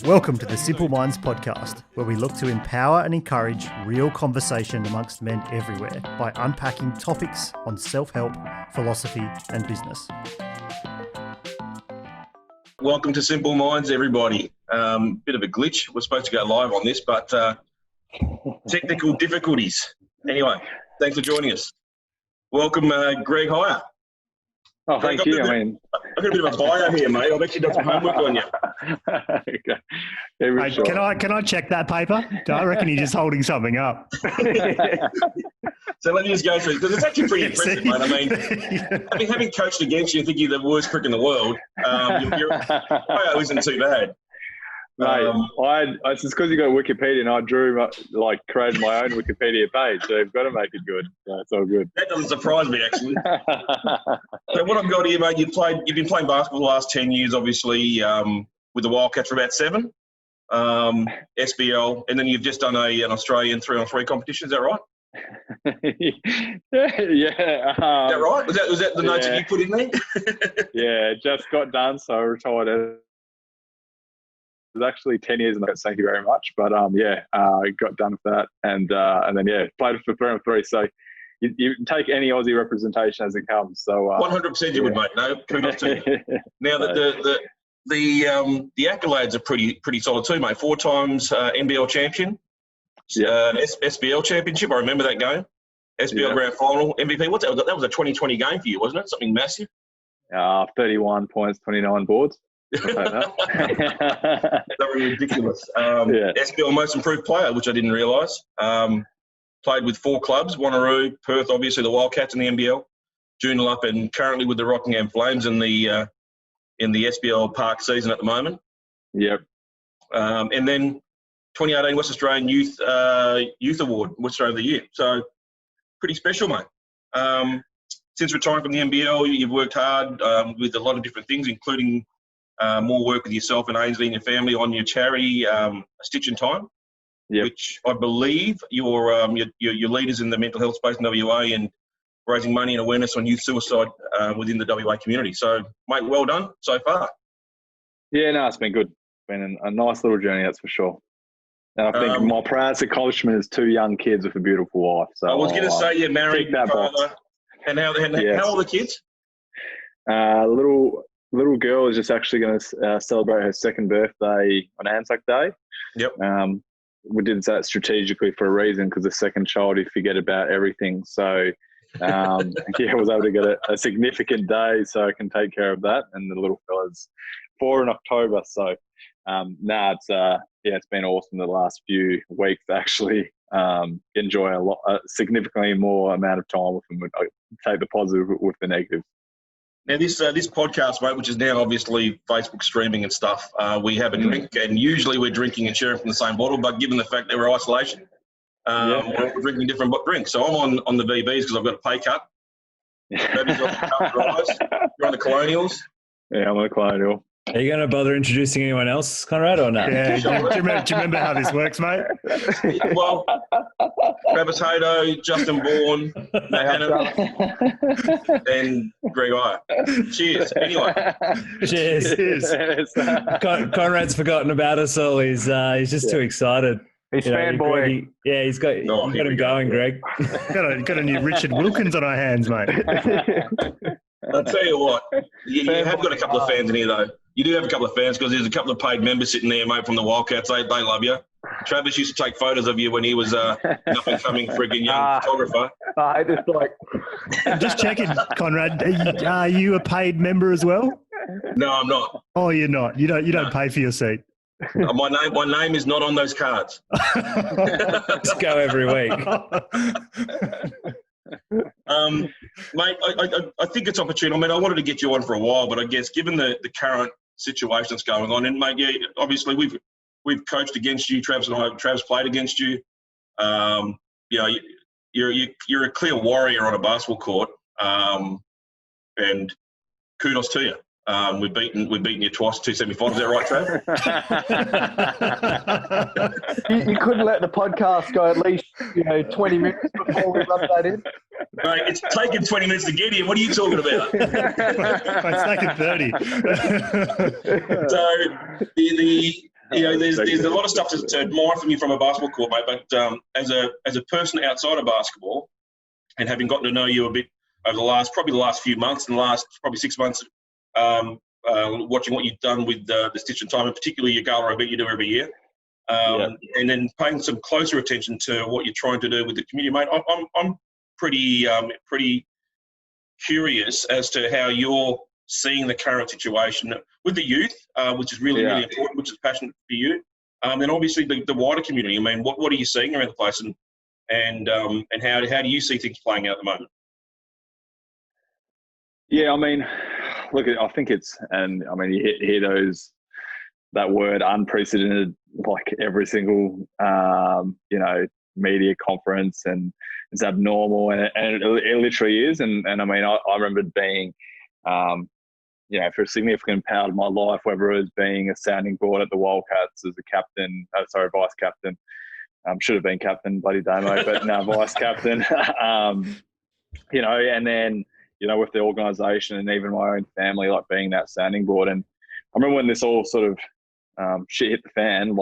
Welcome to the Simple Minds podcast, where we look to empower and encourage real conversation amongst men everywhere by unpacking topics on self-help, philosophy, and business. Welcome to Simple Minds, everybody. Bit of a glitch. We're supposed to go live on this, but technical difficulties. Anyway, thanks for joining us. Welcome, Greg Hire. Oh, thank you. I've got a bit of a bio here, mate. I've actually done some homework on you. Okay. Hey, sure. Can I check that paper? I reckon you're just holding something up. So let me just go through, because it's actually pretty impressive, mate. I mean, having coached against you and think you're the worst prick in the world, your bio isn't too bad. Mate, it's just because you got Wikipedia and I created my own Wikipedia page, so you've got to make it good. So it's all good. That doesn't surprise me, actually. So what I've got here, mate, you've been playing basketball the last 10 years, obviously, with the Wildcats for about 7, SBL, and then you've just done an Australian 3-on-3 competition, is that right? Yeah. Is that right? Was that the notes that you put in there? Yeah, just got done, so I retired. It was actually 10 years, and thank you very much. But I got done with that, and then played for 3-on-3. So you take any Aussie representation as it comes. So 100% you would, mate. No, kudos to you. Now that the accolades are pretty solid too, mate. 4 times NBL champion, SBL championship. I remember that game. SBL grand final, MVP. What's that? That was a 2020 game for you, wasn't it? Something massive. 31 points, 29 boards. That was ridiculous. SBL most improved player, which I didn't realise. Played with 4 clubs: Wanneroo, Perth, obviously the Wildcats in the NBL, Joondalup, and currently with the Rockingham Flames in the SBL Park season at the moment. Yep. And then 2018 West Australian Youth Award, West Australian of the Year. So pretty special, mate. Since retiring from the NBL, you've worked hard with a lot of different things, including more work with yourself and Ainsley and your family on your charity, A Stitch in Time, which I believe your leaders in the mental health space in WA and raising money and awareness on youth suicide within the WA community. So, mate, well done so far. Yeah, no, it's been good. It's been a nice little journey, that's for sure. And I think my proudest accomplishment is 2 young kids with a beautiful wife. So I was going to say you're married, father. And how old are the kids? Little girl is just actually going to celebrate her 2nd birthday on Anzac Day. Yep. We did that strategically for a reason, because the 2nd child, you forget about everything. So, I was able to get a significant day so I can take care of that. And the little fella's 4 in October. So, it's been awesome the last few weeks to actually enjoy a significantly more amount of time with them. I take the positive with the negative. Now, this podcast, mate, which is now obviously Facebook streaming and stuff, we have a drink, and usually we're drinking and sharing from the same bottle, but given the fact that we're isolation, we're drinking different drinks. So I'm on the VBs because I've got a pay cut. Baby's on the rise. You're on the Colonials. Yeah, I'm on the Colonial. Are you going to bother introducing anyone else, Conrad, or not? Yeah, do you remember how this works, mate? Well, Travis Hato, Justin Bourne, and Greg Ire. Cheers. Anyway. Cheers. Conrad's forgotten about us all. He's just too excited. He's fanboy. He's got him going, Greg. got a new Richard Wilkins on our hands, mate. I'll tell you what, you have got a couple of fans in here, though. You do have a couple of fans, because there's a couple of paid members sitting there, mate, from the Wildcats. They love you. Travis used to take photos of you when he was an up-and-coming friggin' young photographer. Just checking, Conrad. Are you a paid member as well? No, I'm not. Oh, you're not. You don't pay for your seat. My name is not on those cards. Let's go every week. Mate, I think it's opportune. I mean, I wanted to get you on for a while, but I guess given the current situation that's going on, and mate, obviously we've coached against you, Trav's played against you. You're a clear warrior on a basketball court, and kudos to you. We've beaten you twice, 2 semi-finals. Is that right, Trav? You couldn't let the podcast go at least 20 minutes before we rub that in. Mate, it's taken 20 minutes to get here. What are you talking about? It's taken 30. So there's a lot of stuff to admire from you from a basketball court, mate. But as a person outside of basketball, and having gotten to know you a bit over the last few months and the last probably 6 months, watching what you've done with the Stitch and Time, and particularly your gala event you do every year, and then paying some closer attention to what you're trying to do with the community, mate. I'm pretty curious as to how you're seeing the current situation with the youth, which is really important, which is passionate for you, and obviously the wider community. I mean, what are you seeing around the place, and how do you see things playing out at the moment? Yeah, I mean, look, I think you hear that word unprecedented, like every single, media conference, and it's abnormal, and it literally is. And I mean, I remember being, for a significant part of my life, whether it was being a sounding board at the Wildcats as a captain, vice captain, should have been captain, bloody Damo, but no, vice captain, and then, with the organisation and even my own family, like being that sounding board. And I remember when this all sort of shit hit the fan,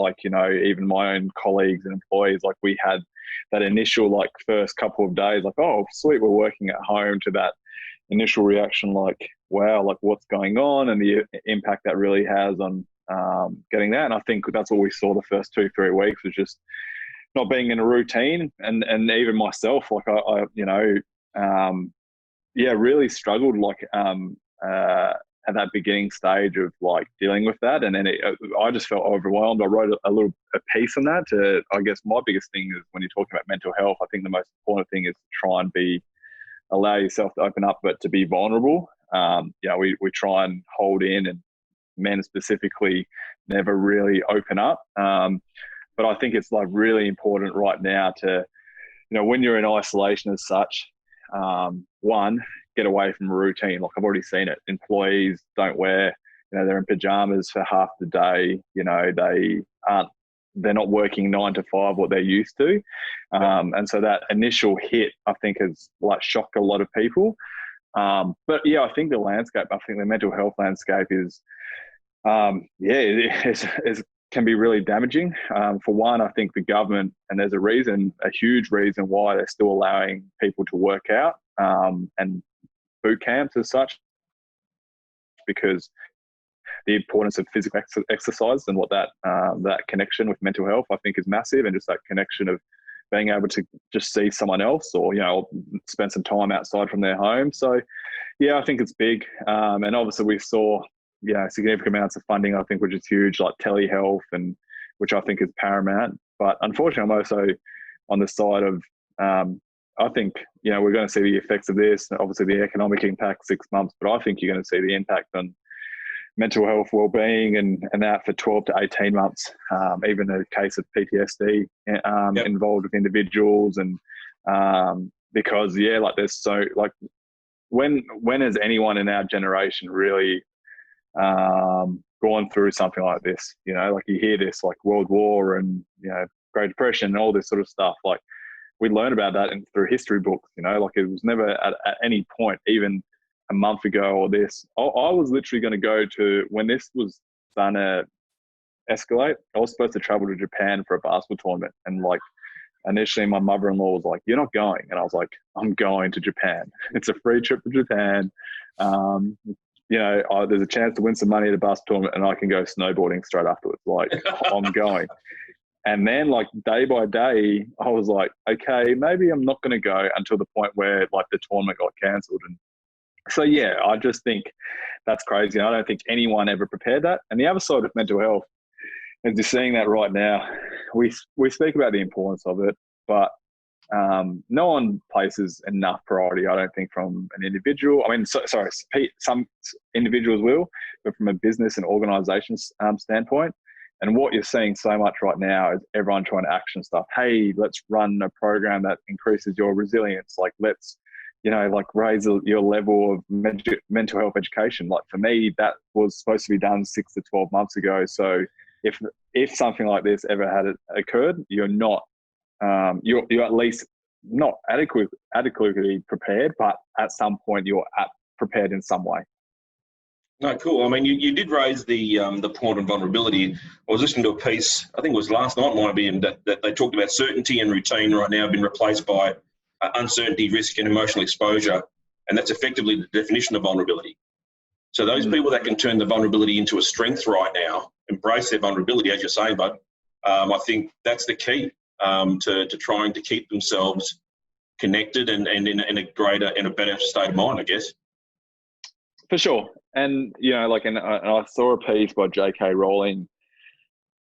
even my own colleagues and employees, like we had that initial first couple of days, oh, sweet, we're working at home, to that initial reaction, wow, what's going on, and the impact that really has on getting that. And I think that's what we saw the first 2-3 weeks, was just not being in a routine. And even myself, really struggled at that beginning stage of dealing with that. And then I just felt overwhelmed. I wrote a piece on that. I guess my biggest thing is, when you're talking about mental health, I think the most important thing is to try and allow yourself to open up, but to be vulnerable. We try and hold in, and men specifically never really open up. But I think it's really important right now to, when you're in isolation as such, one, get away from a routine. I've already seen it. Employees don't wear, they're in pajamas for half the day. They're not working 9 to 5, what they're used to. And so that initial hit, I think, has shocked a lot of people. But yeah, I think the mental health landscape is, can be really damaging. For one, I think the government, and there's a huge reason why they're still allowing people to work out, and boot camps as such, because the importance of physical exercise and what that connection with mental health, I think, is massive, and just that connection of being able to just see someone else, or spend some time outside from their home. So yeah, I think it's big, and obviously we saw significant amounts of funding, I think, which is huge, like telehealth, and which I think is paramount. But unfortunately, I'm also on the side of I think we're going to see the effects of this, obviously the economic impact 6 months, but I think you're going to see the impact on mental health, well-being, and that for 12 to 18 months, even a case of PTSD involved with individuals. And because there's so when has anyone in our generation really gone through something like this? You hear this World War and Great Depression and all this sort of stuff. We learn about that through history books. It was never at any point, even a month ago or this. I was literally going to go to, when this was done to escalate, I was supposed to travel to Japan for a basketball tournament. And initially my mother-in-law was like, "You're not going." And I was like, "I'm going to Japan. It's a free trip to Japan. There's a chance to win some money at a basketball tournament, and I can go snowboarding straight afterwards." I'm going. And then day by day, I was like, okay, maybe I'm not going to go, until the point where the tournament got cancelled. And so, yeah, I just think that's crazy. I don't think anyone ever prepared that. And the other side of mental health, and just seeing that right now, we speak about the importance of it, but no one places enough priority, I don't think, from an individual. I mean, some individuals will, but from a business and organisation standpoint. And what you're seeing so much right now is everyone trying to action stuff. Hey, let's run a program that increases your resilience. Let's like raise your level of mental health education. Like for me, that was supposed to be done 6 to 12 months ago. So if something like this ever had occurred, you're not, you're at least not adequately prepared, but at some point you're prepared in some way. No, cool. I mean, you did raise the point on vulnerability. I was listening to a piece, I think it was last night, might have been, that they talked about certainty and routine right now have been replaced by uncertainty, risk, and emotional exposure, and that's effectively the definition of vulnerability. So those people that can turn the vulnerability into a strength right now, embrace their vulnerability, as you're saying, bud, I think that's the key to trying to keep themselves connected and in a greater, in a better state of mind, I guess. For sure. And, and I saw a piece by J.K. Rowling,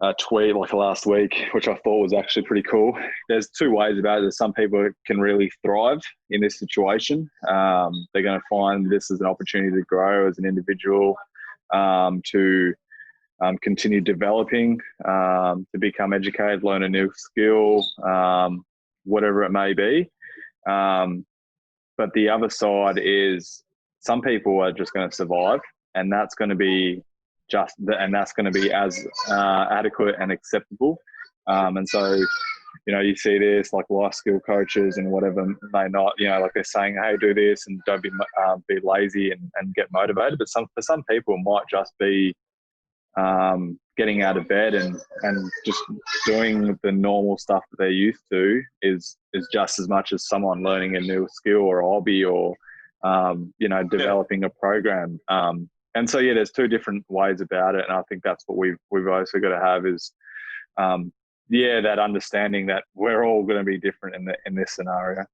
a tweet like last week, which I thought was actually pretty cool. There's two ways about it. There's some people who can really thrive in this situation. They're going to find this as an opportunity to grow as an individual, to continue developing, to become educated, learn a new skill, whatever it may be. But the other side is some people are just going to survive, and that's going to be that's going to be as adequate and acceptable. And so, you see this like life skill coaches and whatever may not, like they're saying, hey, do this and don't be lazy and get motivated. But for some people, it might just be getting out of bed and just doing the normal stuff that they're used to is just as much as someone learning a new skill or hobby or developing a program. And so, there's two different ways about it. And I think that's what we've also got to have is, that understanding that we're all going to be different in this scenario.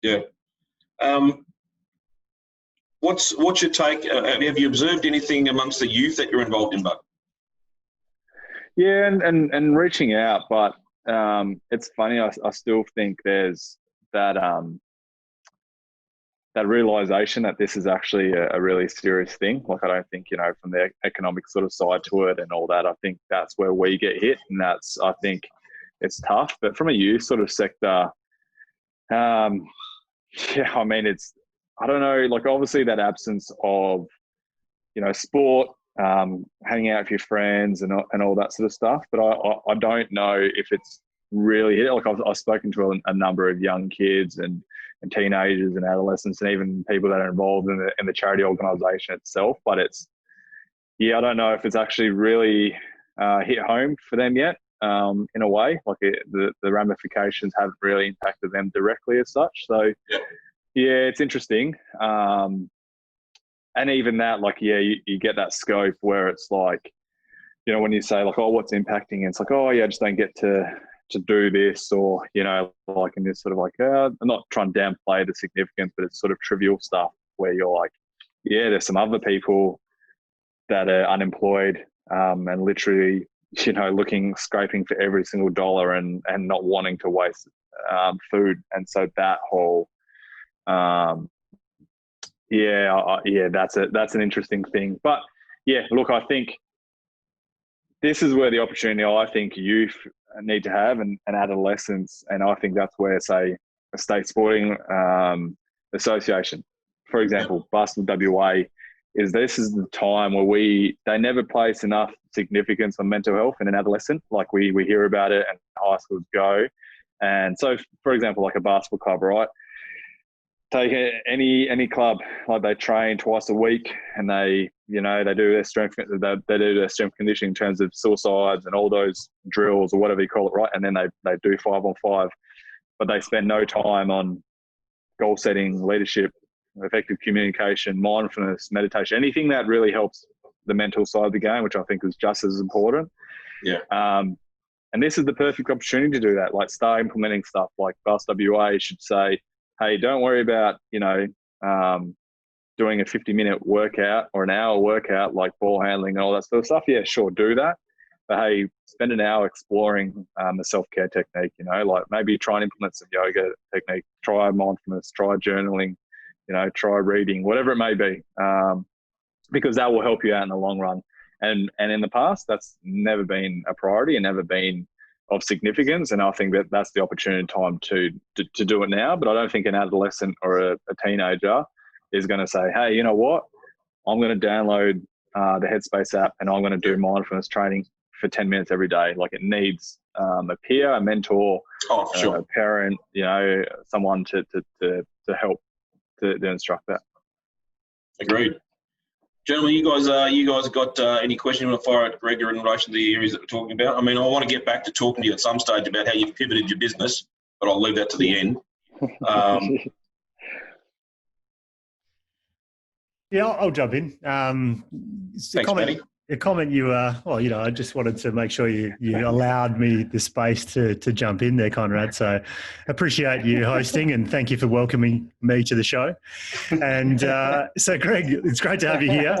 Yeah. What's your take? Have you observed anything amongst the youth that you're involved in, Buck? Yeah, and reaching out, but it's funny. I still think there's that that realization that this is actually a really serious thing. Like, I don't think, from the economic sort of side to it and all that, I think that's where we get hit, and I think it's tough. But from a youth sort of sector, I mean, I don't know, like obviously that absence of, sport, hanging out with your friends and all that sort of stuff. But I don't know if it's really hit. Like I've spoken to a number of young kids and teenagers and adolescents and even people that are involved in the charity organisation itself. But I don't know if it's actually really hit home for them yet, in a way. Like the ramifications haven't really impacted them directly as such. So, it's interesting. And even that, like, you get that scope where it's like, when you say like, oh, what's impacting? It's like, oh, yeah, I just don't get to do this, or, like in this sort of like, I'm not trying to downplay the significance, but it's sort of trivial stuff where you're like, there's some other people that are unemployed and literally, scraping for every single dollar and not wanting to waste food. And so that whole, that's an interesting thing. But look, I think this is where the opportunity I think youth need to have and adolescents. And I think that's where, say, a state sporting association, for example, Basketball WA, this is the time where they never place enough significance on mental health in an adolescent. Like we hear about it and high schools go. And so, for example, like a basketball club, right? Take any club, like they train twice a week and they do their strength conditioning in terms of suicides and all those drills or whatever you call it, right? And then they do 5-on-5, but they spend no time on goal setting, leadership, effective communication, mindfulness, meditation, anything that really helps the mental side of the game, which I think is just as important. Yeah. And this is the perfect opportunity to do that. Like start implementing stuff like Bus WA should say, hey, don't worry about, doing a 50-minute workout or an hour workout like ball handling and all that sort of stuff. Yeah, sure, do that. But hey, spend an hour exploring the self-care technique, like maybe try and implement some yoga technique, try mindfulness, try journaling, try reading, whatever it may be, because that will help you out in the long run. And in the past, that's never been a priority and never been of significance. And I think that that's the opportunity time to do it now. But I don't think an adolescent or a teenager is going to say, hey, you know what? I'm going to download the Headspace app and I'm going to do mindfulness training for 10 minutes every day. Like, it needs a peer, a mentor, a parent, someone to help to instruct that. Agreed. Gentlemen, you guys got any questions you want to fire at Greg in relation to the areas that we're talking about? I mean, I want to get back to talking to you at some stage about how you've pivoted your business, but I'll leave that to the end. Yeah, I'll jump in. Thanks, Matty. A comment you, I just wanted to make sure you allowed me the space to jump in there, Conrad. So appreciate you hosting and thank you for welcoming me to the show. And so, Greg, it's great to have you here.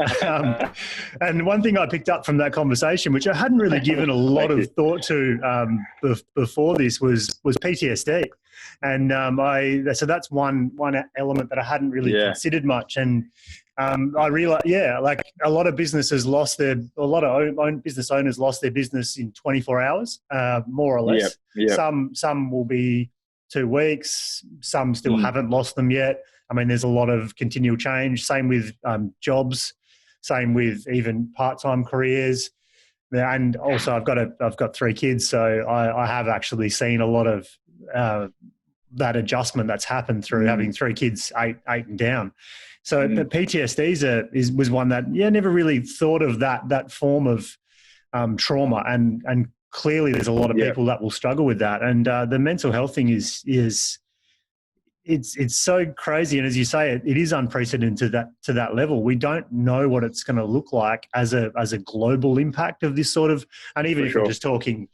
And one thing I picked up from that conversation, which I hadn't really given a lot of thought to before this, was PTSD. And so that's one element that I hadn't really considered much. And I realized, like a lot of businesses a lot of business owners lost their business in 24 hours, more or less. Yep. Some will be 2 weeks. Some still haven't lost them yet. I mean, there's a lot of continual change. Same with jobs. Same with even part-time careers. And also, I've got 3 kids, so I have actually seen a lot of that adjustment that's happened through having 3 kids, eight and down. So the PTSD was one that never really thought of that form of trauma, and clearly there's a lot of people that will struggle with that. And the mental health thing is it's so crazy, and as you say, it is unprecedented to that level. We don't know what it's going to look like as a global impact of this sort of, and even if we're just talking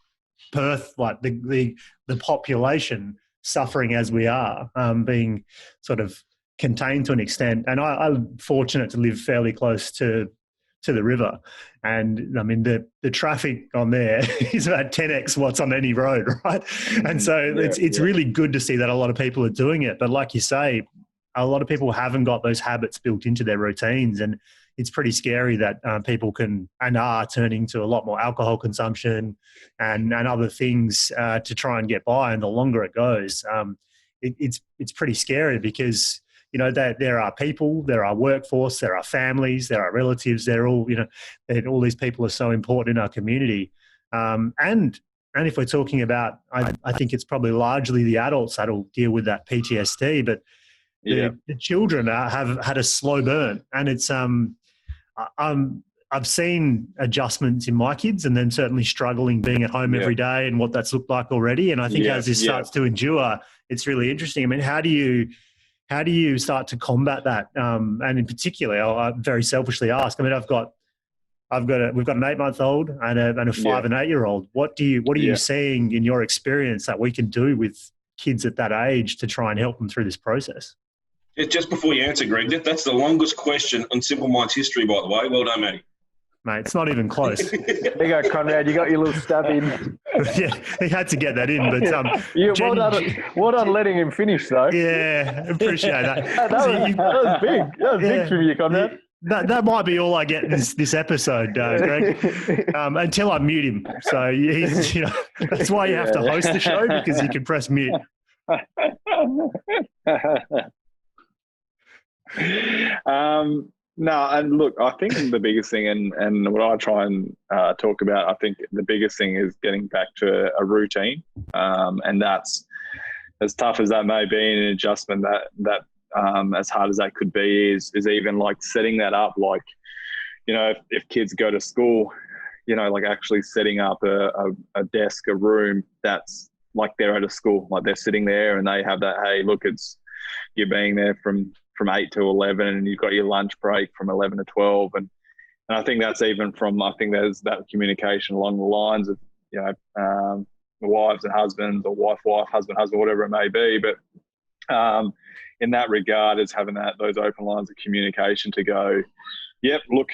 Perth, like the population suffering as we are, being sort of contained to an extent. And I'm fortunate to live fairly close to the river. And I mean, the traffic on there is about 10x what's on any road, right? And so it's really good to see that a lot of people are doing it. But like you say, a lot of people haven't got those habits built into their routines. And it's pretty scary that people can and are turning to a lot more alcohol consumption and other things to try and get by. And the longer it goes, it's pretty scary because that there are people, there are workforce, there are families, there are relatives. They're all, all these people are so important in our community. And if we're talking about, I think it's probably largely the adults that'll deal with that PTSD, but the children have had a slow burn, and it's I've seen adjustments in my kids, and then certainly struggling being at home every day and what that's looked like already. And I think as this starts to endure, it's really interesting. I mean, how do you start to combat that? And in particular, I very selfishly ask. I mean, we've got an 8-month-old and a 5 and 8-year-old. What are you seeing in your experience that we can do with kids at that age to try and help them through this process? Just before you answer, Greg, that's the longest question on Simple Minds history, by the way. Well done, Matty. Mate, it's not even close. There you go, Conrad. You got your little stab in. Yeah, he had to get that in. But well done letting him finish, though. Yeah, appreciate that. that was big. That was big from you, Conrad. That might be all I get in this episode, Greg, until I mute him. So he's, that's why you have to host the show, because you can press mute. No, and look, I think the biggest thing, and what I try and talk about, I think the biggest thing is getting back to a routine, and that's as tough as that may be, an adjustment that as hard as that could be is even like setting that up, like if kids go to school, like actually setting up a desk, a room that's like they're at a school, like they're sitting there and they have that, hey, look, you're being there from 8 to 11 and you've got your lunch break from 11 to 12. And I think that's even from, I think there's that communication along the lines of, the wives and husbands, or wife, husband, whatever it may be. But in that regard, is having those open lines of communication to go, yep, look,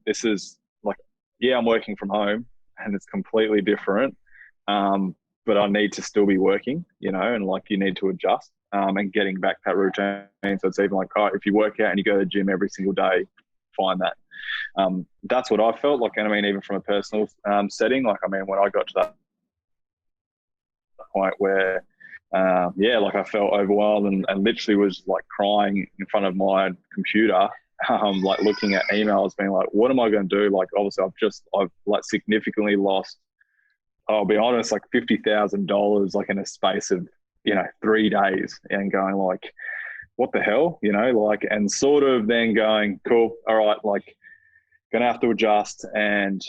this is like, I'm working from home and it's completely different. But I need to still be working, and like you need to adjust. And getting back that routine. So it's even like, if you work out and you go to the gym every single day, find that. That's what I felt like. And I mean, even from a personal setting, like, I mean, when I got to point where, like I felt overwhelmed and literally was like crying in front of my computer, like looking at emails, being like, what am I going to do? Like, obviously I've like significantly lost, I'll be honest, like $50,000 like in a space of, 3 days, and going like, what the hell, like, and sort of then going, cool, all right, like going to have to adjust and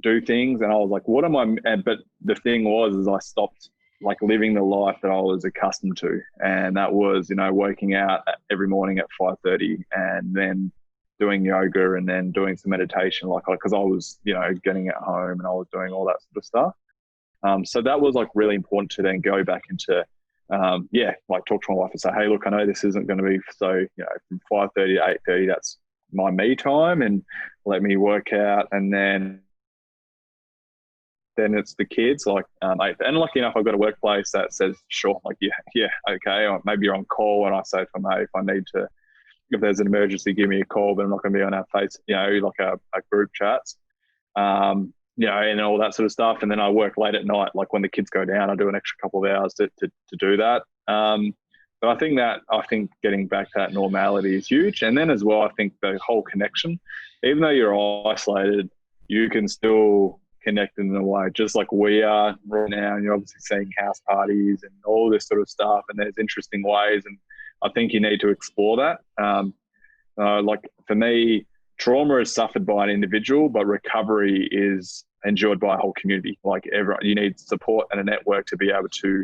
do things. And I was like, what am I, but the thing is I stopped like living the life that I was accustomed to. And that was, working out every morning at 5:30 and then doing yoga and then doing some meditation, because I was, getting at home and I was doing all that sort of stuff. So that was like really important to then go back into, like talk to my wife and say, hey, look, I know this isn't going to be so, from 5:30 to 8:30, that's my me time, and let me work out. And then it's the kids, like, and lucky enough, I've got a workplace that says, sure, like, yeah, okay, or maybe you're on call, and I say to them, hey, if there's an emergency, give me a call, but I'm not going to be on our face, like a group chats, and all that sort of stuff. And then I work late at night, like when the kids go down, I do an extra couple of hours to do that. But I think getting back to that normality is huge. And then as well, I think the whole connection, even though you're isolated, you can still connect in a way, just like we are right now. And you're obviously seeing house parties and all this sort of stuff, and there's interesting ways. And I think you need to explore that. Like for me, trauma is suffered by an individual, but recovery is endured by a whole community. Like everyone, you need support and a network to be able to,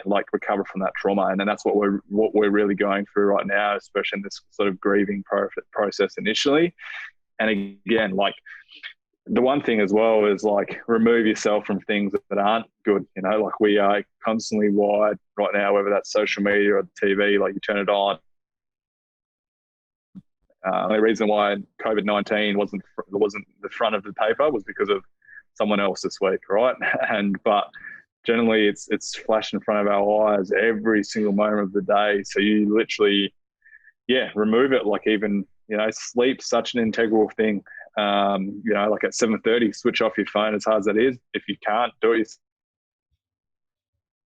like recover from that trauma. And then that's what we're really going through right now, especially in this sort of grieving process initially. And again, like the one thing as well is like remove yourself from things that aren't good. Like we are constantly wired right now, whether that's social media or the TV, like you turn it on. The reason why COVID-19 wasn't the front of the paper was because of someone else this week, right? But generally, it's flashed in front of our eyes every single moment of the day. So you literally, remove it. Like even sleep's such an integral thing. Like at 7:30, switch off your phone. As hard as that is, if you can't do it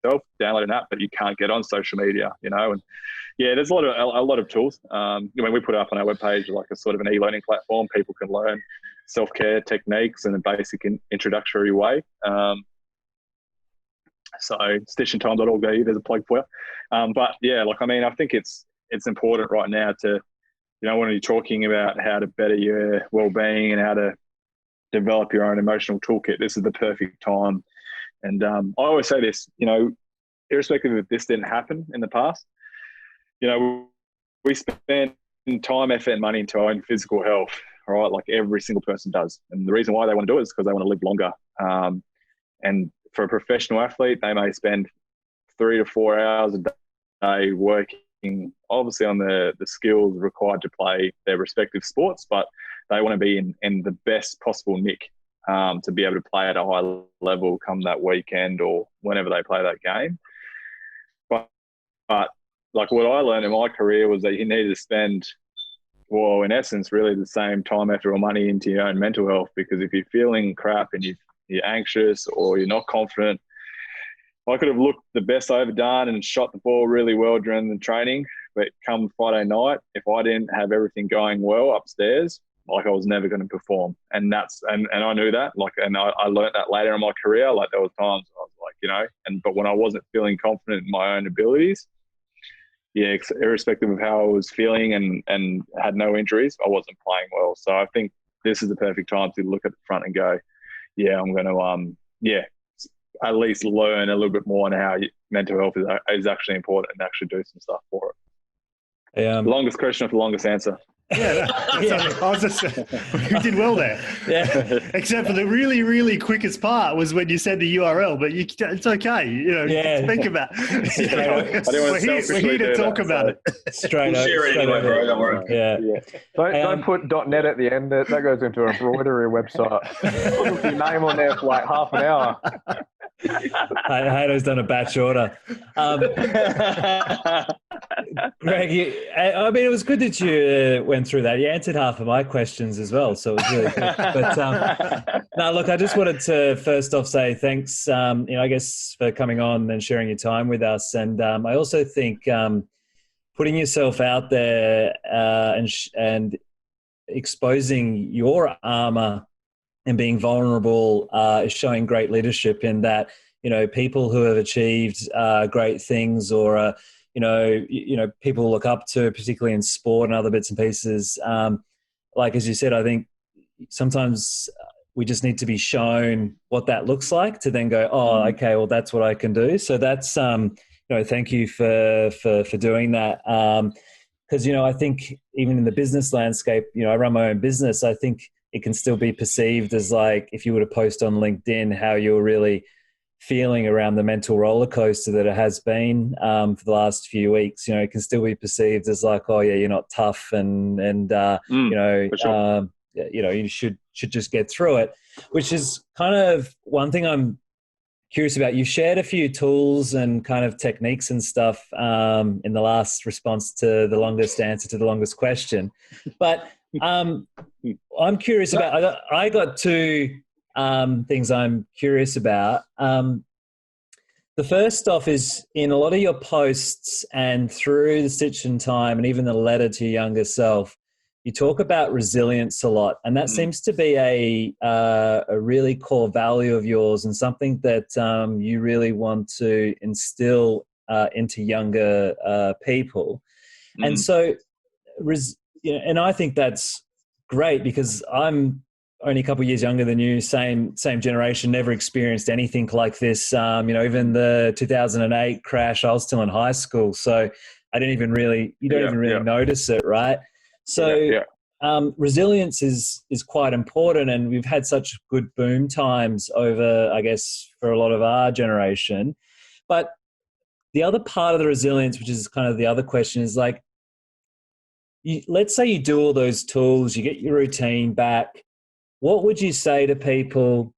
yourself, download an app, but you can't get on social media. And there's a lot of tools. We put it up on our webpage like a sort of an e-learning platform. People can learn self-care techniques in a basic introductory way. So stitchingtime.org, there's a plug for you. But I think it's important right now to, when you're talking about how to better your well-being and how to develop your own emotional toolkit, this is the perfect time. And I always say this, irrespective if this didn't happen in the past, we spend time, effort, and money into our own physical health, right? Like every single person does. And the reason why they want to do it is because they want to live longer. And for a professional athlete, they may spend 3 to 4 hours a day working, obviously on the skills required to play their respective sports, but they want to be in the best possible nick to be able to play at a high level come that weekend or whenever they play that game. But like what I learned in my career was that you need to spend, well, in essence, really the same time, effort, or money into your own mental health. Because if you're feeling crap and you're anxious or you're not confident, I could have looked the best I ever done and shot the ball really well during the training, but come Friday night, if I didn't have everything going well upstairs, like I was never going to perform. And I knew that, and I learned that later in my career. Like there was times I was like, but when I wasn't feeling confident in my own abilities, irrespective of how I was feeling and had no injuries, I wasn't playing well. So I think this is the perfect time to look at the front and go, I'm going to, at least learn a little bit more on how mental health is actually important and actually do some stuff for it. Longest question for the longest answer. I was just, you did well there. Except for the really, really quickest part was when you said the URL, but it's okay. Think about it. We're here to talk about it. Straight up. Share it anyway, bro. Don't worry. Don't put .net at the end. That goes into a embroidery website. Put your name on there for like half an hour. Hato's done a batch order. Greg, it was good that you went through that. You answered half of my questions as well, so it was really good. No, look, I just wanted to first off say thanks, I guess for coming on and sharing your time with us. And I also think putting yourself out there and exposing your armor and being vulnerable is showing great leadership in that, people who have achieved great things or, people look up to, particularly in sport and other bits and pieces. Like, as you said, I think sometimes we just need to be shown what that looks like to then go, oh, okay, well, that's what I can do. So that's, thank you for doing that. Because, I think even in the business landscape, I run my own business. I think it can still be perceived as like, if you were to post on LinkedIn how you're really feeling around the mental roller coaster that it has been for the last few weeks, it can still be perceived as like, oh yeah, you're not tough and sure. You should just get through it, which is kind of one thing I'm curious about. You shared a few tools and kind of techniques and stuff in the last response to the longest answer to the longest question, but I'm curious about. I got two things I'm curious about. The first off is in a lot of your posts and through the Stitch in Time and even the letter to your younger self, you talk about resilience a lot, and that seems to be a really core value of yours and something that you really want to instill into younger people. And so, and I think that's great because I'm only a couple of years younger than you, same generation, never experienced anything like this. Even the 2008 crash, I was still in high school, so I didn't even really, you don't even really notice it, right? So resilience is quite important, and we've had such good boom times over, I guess, for a lot of our generation. But the other part of the resilience, which is kind of the other question, is like, let's say you do all those tools, you get your routine back. What would you say to people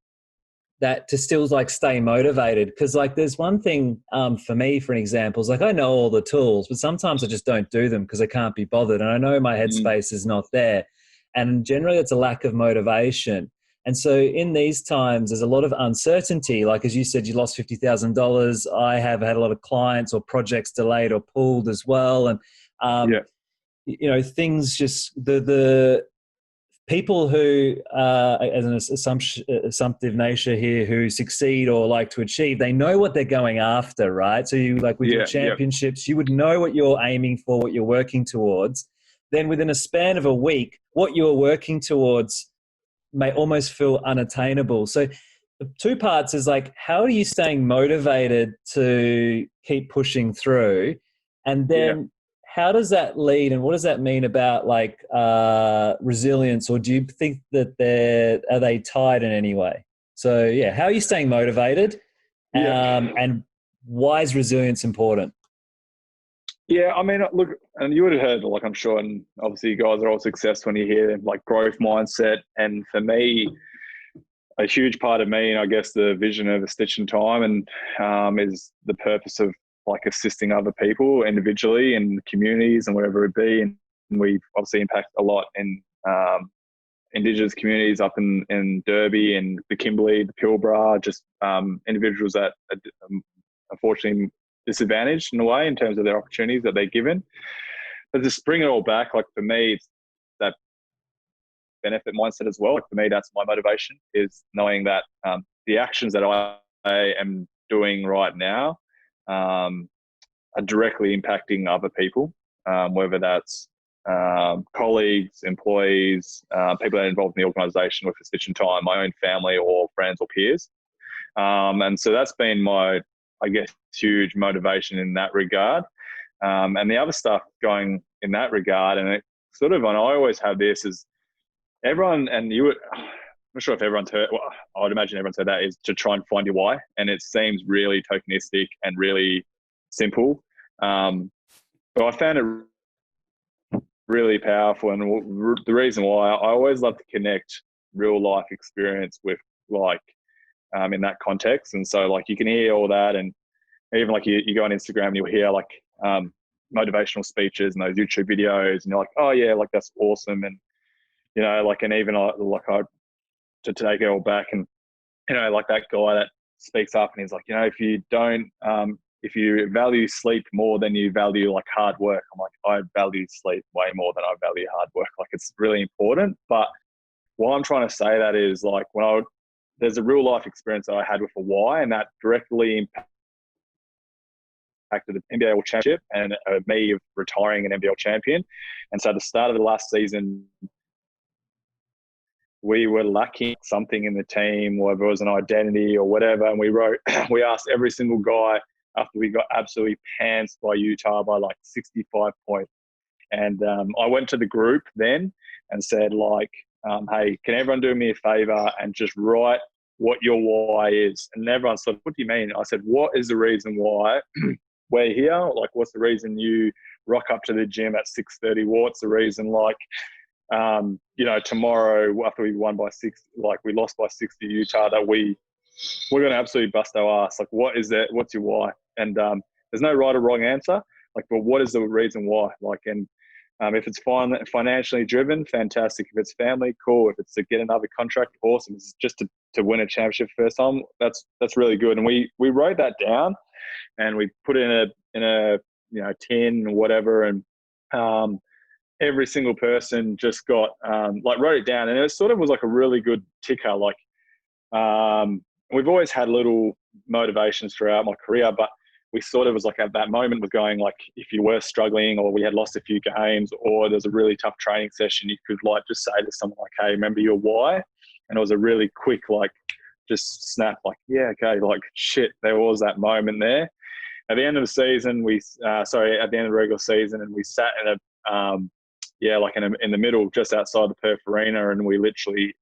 that to still like stay motivated? Because like there's one thing for me, for an example, is like I know all the tools, but sometimes I just don't do them because I can't be bothered. And I know my headspace is not there. And generally it's a lack of motivation. And so in these times, there's a lot of uncertainty. Like, as you said, you lost $50,000. I have had a lot of clients or projects delayed or pulled as well. And, things just, the people who, as an assumptive nature here, who succeed or like to achieve, they know what they're going after, right? So you like with your championships, you would know what you're aiming for, what you're working towards. Then within a span of a week, what you're working towards may almost feel unattainable. So the two parts is like, how are you staying motivated to keep pushing through? And then how does that lead, and what does that mean about like resilience, or do you think that are they tied in any way? So how are you staying motivated, and why is resilience important? Yeah, I mean, look, and you would have heard, like I'm sure, and obviously you guys are all successful when you hear like growth mindset, and for me, a huge part of me, and I guess the vision of a Stitch in Time, and is the purpose of like assisting other people individually in communities and wherever it be. And we obviously impact a lot in Indigenous communities up in Derby and the Kimberley, the Pilbara, just individuals that are unfortunately disadvantaged in a way in terms of their opportunities that they're given. But just bring it all back, like for me, it's that benefit mindset as well. Like for me, that's my motivation, is knowing that the actions that I am doing right now are directly impacting other people, whether that's colleagues, employees, people that are involved in the organisation with a Stitch in Time, my own family or friends or peers. And so that's been my, I guess, huge motivation in that regard. And the other stuff going in that regard, and it sort of, and I always have this, is everyone, and you would, I'm not sure if everyone's heard, well, I would imagine everyone's heard that, is to try and find your why. And it seems really tokenistic and really simple. But I found it really powerful. And the reason why I always love to connect real life experience with like, in that context. And so like you can hear all that, and even like you go on Instagram and you'll hear like motivational speeches and those YouTube videos, and you're like, oh yeah, like that's awesome. And, like, and even I to take it all back. And, like that guy that speaks up and he's like, if you don't, if you value sleep more than you value like hard work, I'm like, I value sleep way more than I value hard work. Like, it's really important. But what I'm trying to say that is, like, there's a real life experience that I had with a Y, and that directly impacted the NBL championship and me retiring an NBL champion. And so at the start of the last season, we were lacking something in the team, whether it was an identity or whatever. And we asked every single guy after we got absolutely pantsed by Utah by like 65 points. And I went to the group then and said, like, hey, can everyone do me a favor and just write what your why is? And everyone said, what do you mean? I said, what is the reason why we're here? Like, what's the reason you rock up to the gym at 6:30? What's the reason, like, tomorrow after we won by 6, like we lost by 6 to Utah, that we're going to absolutely bust our ass. Like, what is that? What's your why? And there's no right or wrong answer. Like, but what is the reason why? Like, and if it's financially driven, fantastic. If it's family, cool. If it's to get another contract, awesome. If it's just to win a championship first time, that's really good. And we wrote that down and we put it in a tin or whatever. And every single person just got wrote it down, and it sort of was like a really good ticker. Like, we've always had little motivations throughout my career, but we sort of was like at that moment was going, like, if you were struggling or we had lost a few games or there's a really tough training session, you could like just say to someone like, hey, remember your why? And it was a really quick, like, just snap, like, yeah, okay, like, shit, there was that moment there. At the end of the season, at the end of the regular season, and we sat in a in the middle, just outside the Perth Arena, and we literally,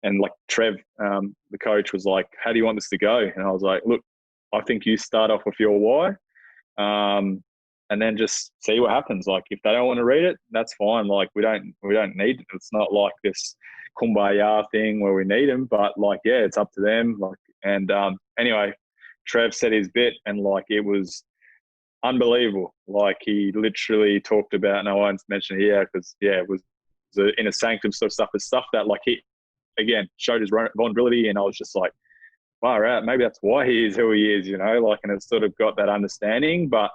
and like Trev, the coach, was like, how do you want this to go? And I was like, look, I think you start off with your why, and then just see what happens. Like, if they don't want to read it, that's fine. Like, we don't need it. It's not like this kumbaya thing where we need them, but like, yeah, it's up to them. Like, and anyway, Trev said his bit, and like, it was unbelievable. Like, he literally talked about, and I won't mention it here because, yeah, it was the inner sanctum sort of stuff. It's stuff that, like, he, again, showed his vulnerability, and I was just like, far out, maybe that's why he is who he is, like, and it's sort of got that understanding. But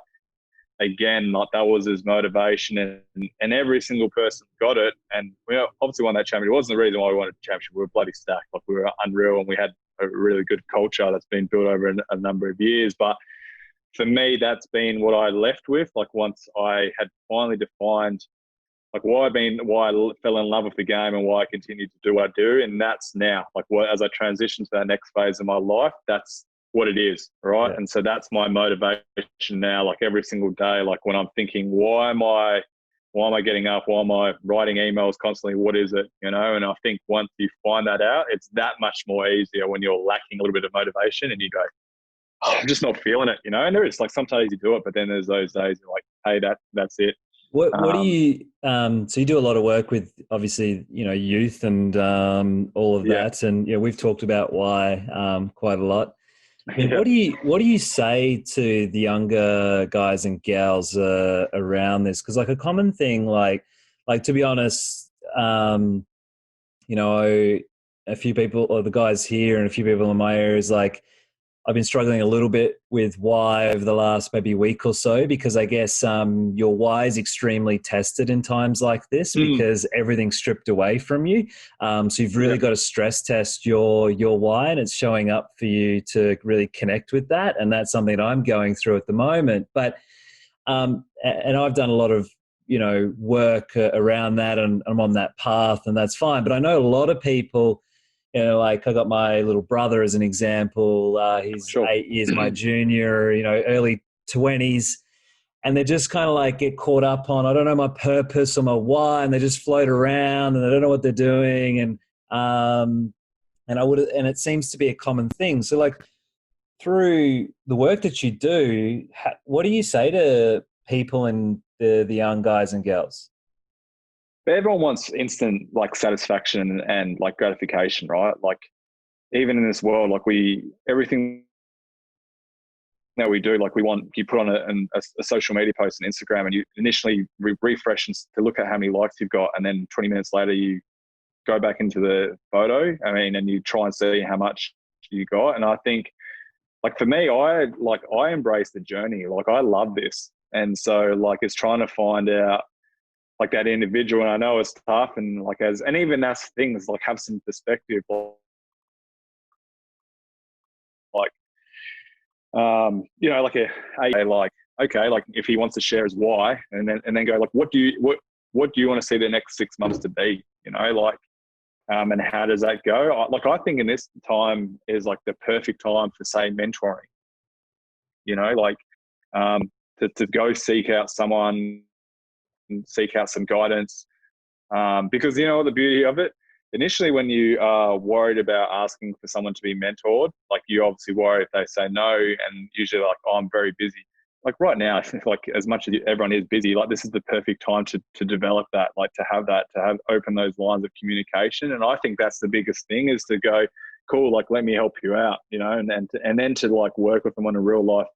again, like, that was his motivation, and every single person got it. And we obviously won that championship. It wasn't the reason why we won a championship. We were bloody stacked. Like, we were unreal, and we had a really good culture that's been built over a number of years. But for me, that's been what I left with. Like, once I had finally defined, like, why I fell in love with the game and why I continue to do what I do. And that's now, like, as I transition to that next phase of my life, that's what it is, right? Yeah. And so that's my motivation now. Like, every single day, like, when I'm thinking, why am I getting up? Why am I writing emails constantly? What is it? And I think once you find that out, it's that much more easier when you're lacking a little bit of motivation and you go, oh, I'm just not feeling it, And there is, like, sometimes you do it, but then there's those days you're like, hey, that's it. What do you, so you do a lot of work with, obviously, youth and all of that. And, we've talked about why quite a lot. I mean, what do you say to the younger guys and gals around this? Because, like, a common thing, like to be honest, a few people, or the guys here and a few people in my area, is like, I've been struggling a little bit with why over the last maybe week or so, because I guess your why is extremely tested in times like this because everything's stripped away from you. So you've really got to stress test your why, and it's showing up for you to really connect with that. And that's something that I'm going through at the moment. But and I've done a lot of work around that, and I'm on that path, and that's fine. But I know a lot of people. Like, I got my little brother as an example. He's 8 years my junior, early 20s. And they just kind of like get caught up on, I don't know my purpose or my why, and they just float around and they don't know what they're doing. And it seems to be a common thing. So, like, through the work that you do, what do you say to people and the young guys and girls? Everyone wants instant, like, satisfaction and like gratification, right? Like, even in this world, like, everything that we do, like, you put on a social media post on Instagram, and you initially refresh to look at how many likes you've got, and then 20 minutes later you go back into the photo. I mean, and you try and see how much you got. And I think, like for me, I embrace the journey. Like I love this, and so like it's trying to find out like that individual. And I know it's tough, and like and even as things like have some perspective, like you know, like like okay, like if he wants to share his why, and then go like, what do you want to see the next 6 months to be? You know, like. And how does that go? Like, I think in this time is like the perfect time for, say, mentoring, you know, like to go seek out someone, seek out some guidance. Because, you know, the beauty of it, initially when you are worried about asking for someone to be mentored, like you obviously worry if they say no, and usually like, oh, I'm very busy. Like right now, like as much as everyone is busy, like this is the perfect time to develop that, like to have open those lines of communication. And I think that's the biggest thing, is to go, cool, like let me help you out, you know, and then to like work with them on a real life.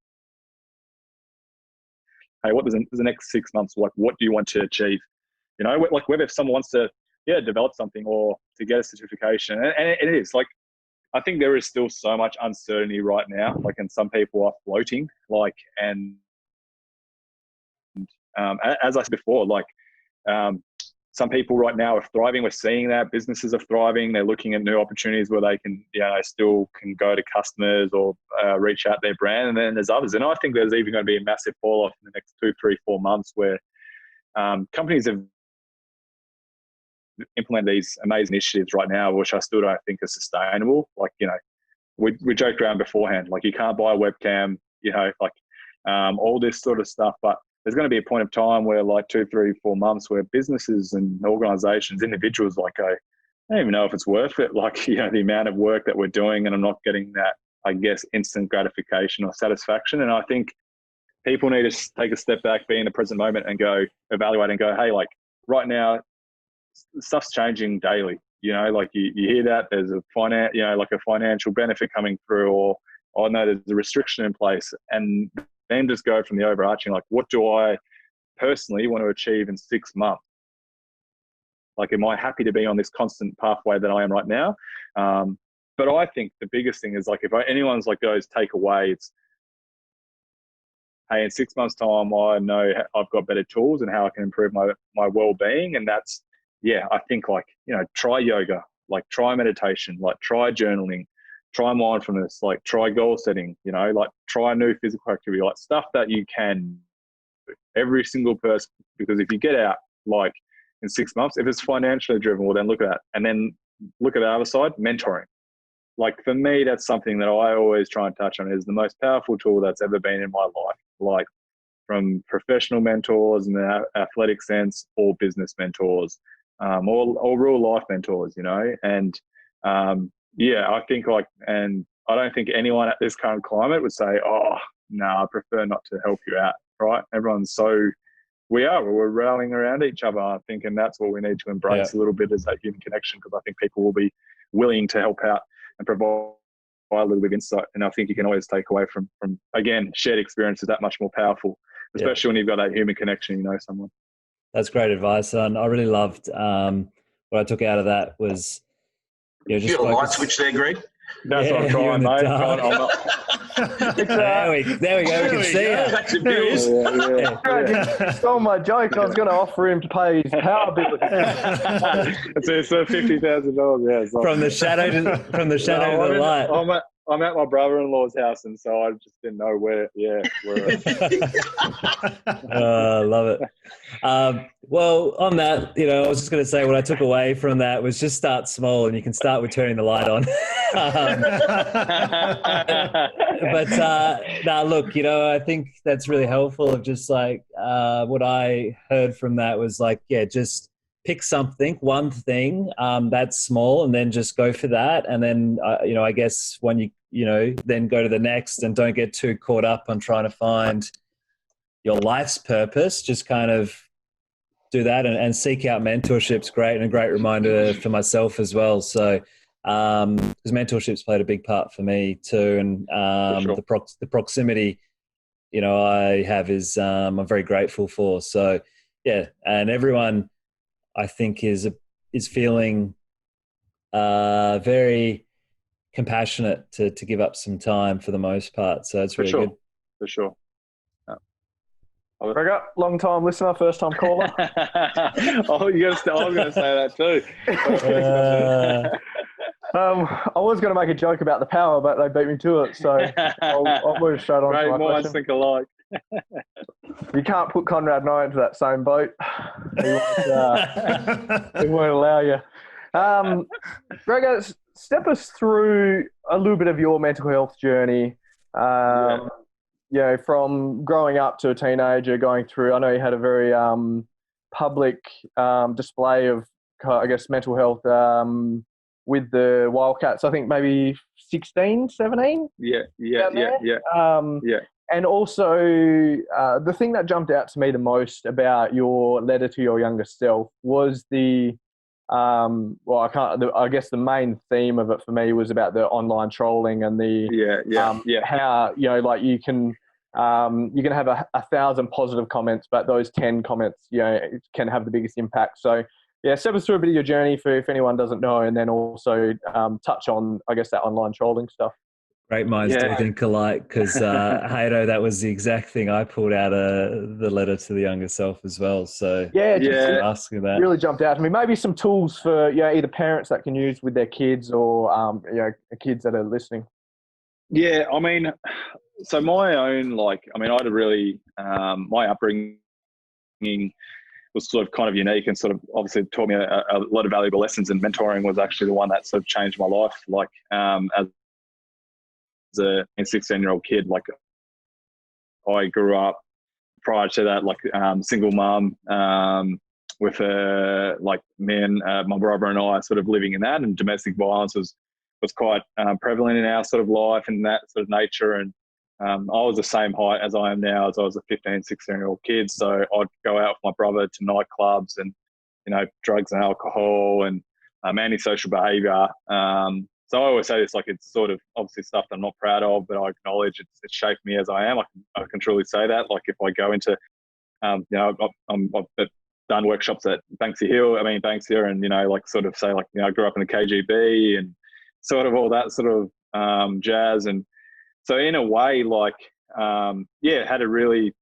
Hey, what does the next 6 months, like what do you want to achieve? You know, like whether if someone wants to develop something or to get a certification, and it is like, I think there is still so much uncertainty right now, like, and some people are floating, like, and as I said before, like, some people right now are thriving. We're seeing that businesses are thriving. They're looking at new opportunities where they can, you know, still can go to customers or reach out their brand. And then there's others. And I think there's even going to be a massive fall off in the next 2, 3, 4 months where companies have implement these amazing initiatives right now, which I still don't think are sustainable. Like, you know, we joked around beforehand, like you can't buy a webcam, you know, like all this sort of stuff. But there's going to be a point of time where like 2, 3, 4 months where businesses and organizations, individuals like go, I don't even know if it's worth it. Like, you know, the amount of work that we're doing and I'm not getting that, I guess, instant gratification or satisfaction. And I think people need to take a step back, be in the present moment and go evaluate and go, hey, like right now, stuff's changing daily. You know, like you hear that there's a like a financial benefit coming through, or oh no, there's a restriction in place, and then just go from the overarching, like what do I personally want to achieve in 6 months? Like, am I happy to be on this constant pathway that I am right now? But I think the biggest thing is like, if anyone's like goes take away, it's, hey, in 6 months' time, I know I've got better tools and how I can improve my well-being. And that's, yeah, I think like, you know, try yoga, like try meditation, like try journaling, try mindfulness, like try goal setting, you know, like try new physical activity, like stuff that you can, every single person, because if you get out like in 6 months, if it's financially driven, well then look at that. And then look at the other side, mentoring. Like for me, that's something that I always try and touch on, is the most powerful tool that's ever been in my life. Like from professional mentors in the athletic sense, or business mentors, or real life mentors, you know. And yeah, I think like, and I don't think anyone at this current climate would say, oh no, I prefer not to help you out, right? Everyone's we're rallying around each other, I think, and that's what we need to embrace a little bit, is that human connection, because I think people will be willing to help out and provide a little bit of insight. And I think you can always take away from again, shared experience is that much more powerful, especially when you've got that human connection, you know, someone. That's great advice. And I really loved what I took out of that was, you know, just you got a light switch there, Greg? That's what I'm trying, mate. I'm not. there we go. We can see it. There it is. You stole my joke. I was going to offer him to pay his power bill. It's $50,000. Yeah, from the shadow to the light. I'm at my brother-in-law's house, and so I just didn't know where. Yeah, I love it. Well, on that, you know, I was just going to say what I took away from that was just start small, and you can start with turning the light on. But look, you know, I think that's really helpful. Of just like what I heard from that was like, yeah, just pick something, one thing that's small, and then just go for that. And then, you know, I guess when you know, then go to the next, and don't get too caught up on trying to find your life's purpose. Just kind of do that and seek out mentorship's great, and a great reminder for myself as well. So, because mentorship's played a big part for me too. And sure. the proximity, you know, I have is, I'm very grateful for. So yeah. And everyone, I think is feeling very compassionate to give up some time for the most part. So it's really good. For sure. Gregor, long time listener, first time caller. Oh, I was going to say that too. I was going to make a joke about the power, but they beat me to it, so I'll move straight on to my minds question. think alike. You can't put Conrad and I into that same boat. He won't allow you. Gregor, step us through a little bit of your mental health journey. You know, from growing up to a teenager, going through, I know you had a very public display of, I guess, mental health with the Wildcats, I think maybe 16, 17? Yeah. And also, the thing that jumped out to me the most about your letter to your younger self was the, I guess the main theme of it for me was about the online trolling and the, how, you know, like you can have 1,000 positive comments, but those 10 comments, you know, can have the biggest impact. So, yeah, step us through a bit of your journey for if anyone doesn't know, and then also touch on, I guess, that online trolling stuff. Great minds do think alike, because Haydo, that was the exact thing I pulled out of the letter to the younger self as well. So asking that really jumped out to me. Maybe some tools for either parents that can use with their kids or kids that are listening. Yeah, I mean, so my own I had a really my upbringing was sort of kind of unique and sort of obviously taught me a lot of valuable lessons, and mentoring was actually the one that sort of changed my life. As a 16-year-old kid, I grew up prior to that, single mum, with me and my brother and I sort of living in that, and domestic violence was quite prevalent in our sort of life and that sort of nature. And I was the same height as I am now as I was a 15, 16-year-old kid. So I'd go out with my brother to nightclubs and, you know, drugs and alcohol and antisocial behaviour. So I always say this, it's sort of obviously stuff that I'm not proud of, but I acknowledge it's shaped me as I am. I can truly say that. If I go into, I've done workshops at Banksia, and, you know, sort of say, I grew up in the KGB and sort of all that sort of jazz. And so in a way, it had a really,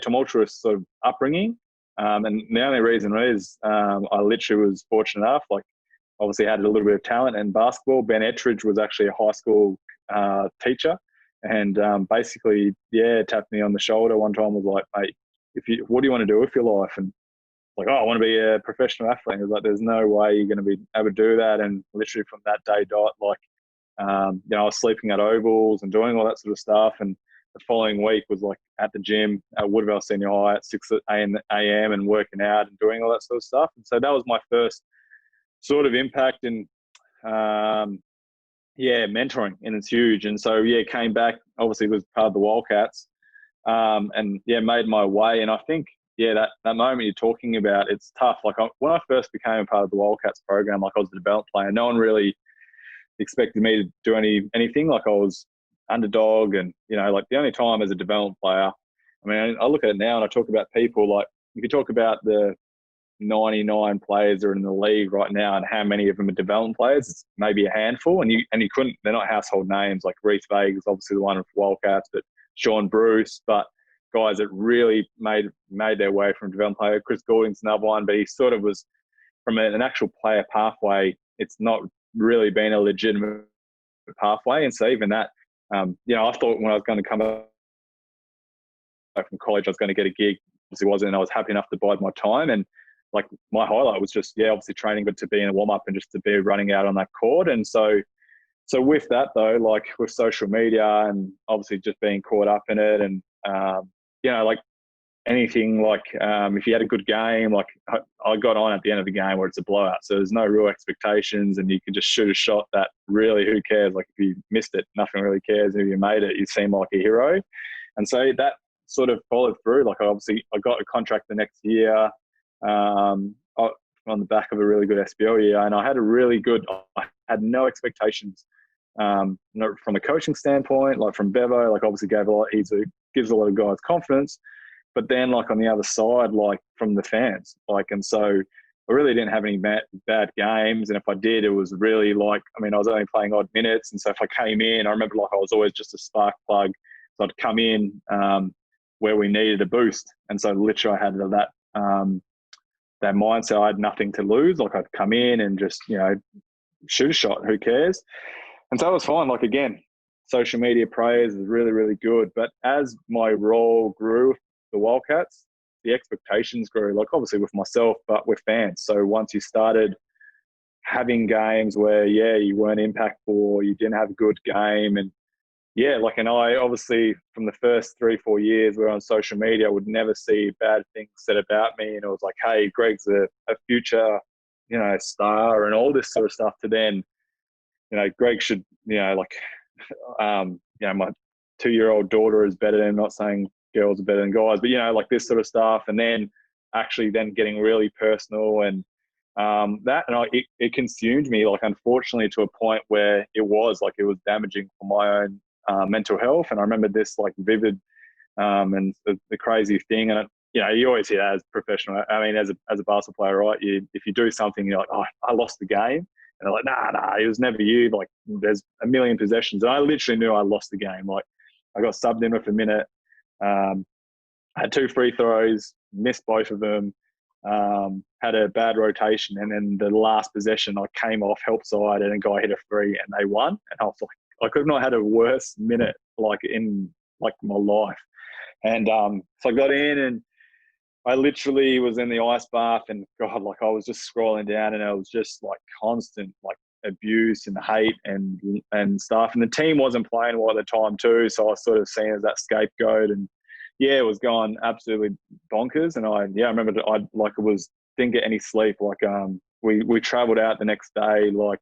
tumultuous sort of upbringing. And the only reason is I literally was fortunate enough, obviously had a little bit of talent in basketball. Ben Ettridge was actually a high school teacher, and basically, tapped me on the shoulder one time, was like, mate, what do you want to do with your life? And I want to be a professional athlete. He was like, there's no way you're going to be able to do that. And literally from that day dot, I was sleeping at ovals and doing all that sort of stuff. And the following week was at the gym at Woodvale Senior High at 6 a.m. and working out and doing all that sort of stuff. And so that was my first sort of impact in, mentoring, and it's huge. And so, came back, obviously was part of the Wildcats, and made my way. And I think, that moment you're talking about, it's tough. When I first became a part of the Wildcats program, I was a development player. No one really expected me to do anything. I was underdog, and, you know, the only time as a development player, I mean, I look at it now and I talk about people, if you talk about the 99 players that are in the league right now and how many of them are development players, it's maybe a handful, and you couldn't, they're not household names like Reece Vegas, obviously the one with Wildcats, but Sean Bruce, but guys that really made their way from development player. Chris Goulding's another one, but he sort of was from an actual player pathway. It's not really been a legitimate pathway. And so even that, I thought when I was going to come back from college, I was going to get a gig. Obviously wasn't, and I was happy enough to bide my time. And my highlight was just, obviously training, but to be in a warm-up and just to be running out on that court. And so with that though, with social media and obviously just being caught up in it, and, anything, if you had a good game, I got on at the end of the game where it's a blowout. So there's no real expectations, and you can just shoot a shot that really, who cares? If you missed it, nothing really cares. If you made it, you seem like a hero. And so that sort of followed through. I got a contract the next year, on the back of a really good SBL year, and I had no expectations, from a coaching standpoint, from Bevo, obviously gives a lot of guys confidence, but then on the other side, from the fans, and so I really didn't have any bad games. And if I did, it was really like, I mean, I was only playing odd minutes. And so if I came in, I remember like I was always just a spark plug. So I'd come in where we needed a boost. And so literally I had that mindset. I had nothing to lose. Like I'd come in and just, shoot a shot. Who cares? And so it was fine. Like again, social media praise is really, really good. But as my role grew with the Wildcats, the expectations grew, like obviously with myself, but with fans. So once you started having games where, you weren't impactful, or you didn't have a good game. And and I obviously from the first 3-4 years we were on social media, I would never see bad things said about me. And it was like, hey, Greg's a future, star and all this sort of stuff, to then, Greg should, my 2-year-old daughter is better than, I'm not saying girls are better than guys, but, like this sort of stuff. And then actually then getting really personal and it consumed me, like, unfortunately, to a point where it was damaging for my own mental health. And I remember this like vivid and the crazy thing. And, you always hear that as a professional. I mean, as a basketball player, right? If you do something, you're like, oh, I lost the game. And they're like, nah, it was never you. Like, there's a million possessions. And I literally knew I lost the game. Like, I got subbed in with a minute. I had 2 free throws, missed both of them, had a bad rotation. And then the last possession, I came off help side and a guy hit a 3 and they won. And I was like, I could have not had a worse minute in my life. And so I got in and I literally was in the ice bath, and God, like I was just scrolling down, and it was just like constant like abuse and hate and stuff. And the team wasn't playing well at the time too, so I was sort of seen as that scapegoat. And it was going absolutely bonkers. And I remember didn't get any sleep. Like we travelled out the next day to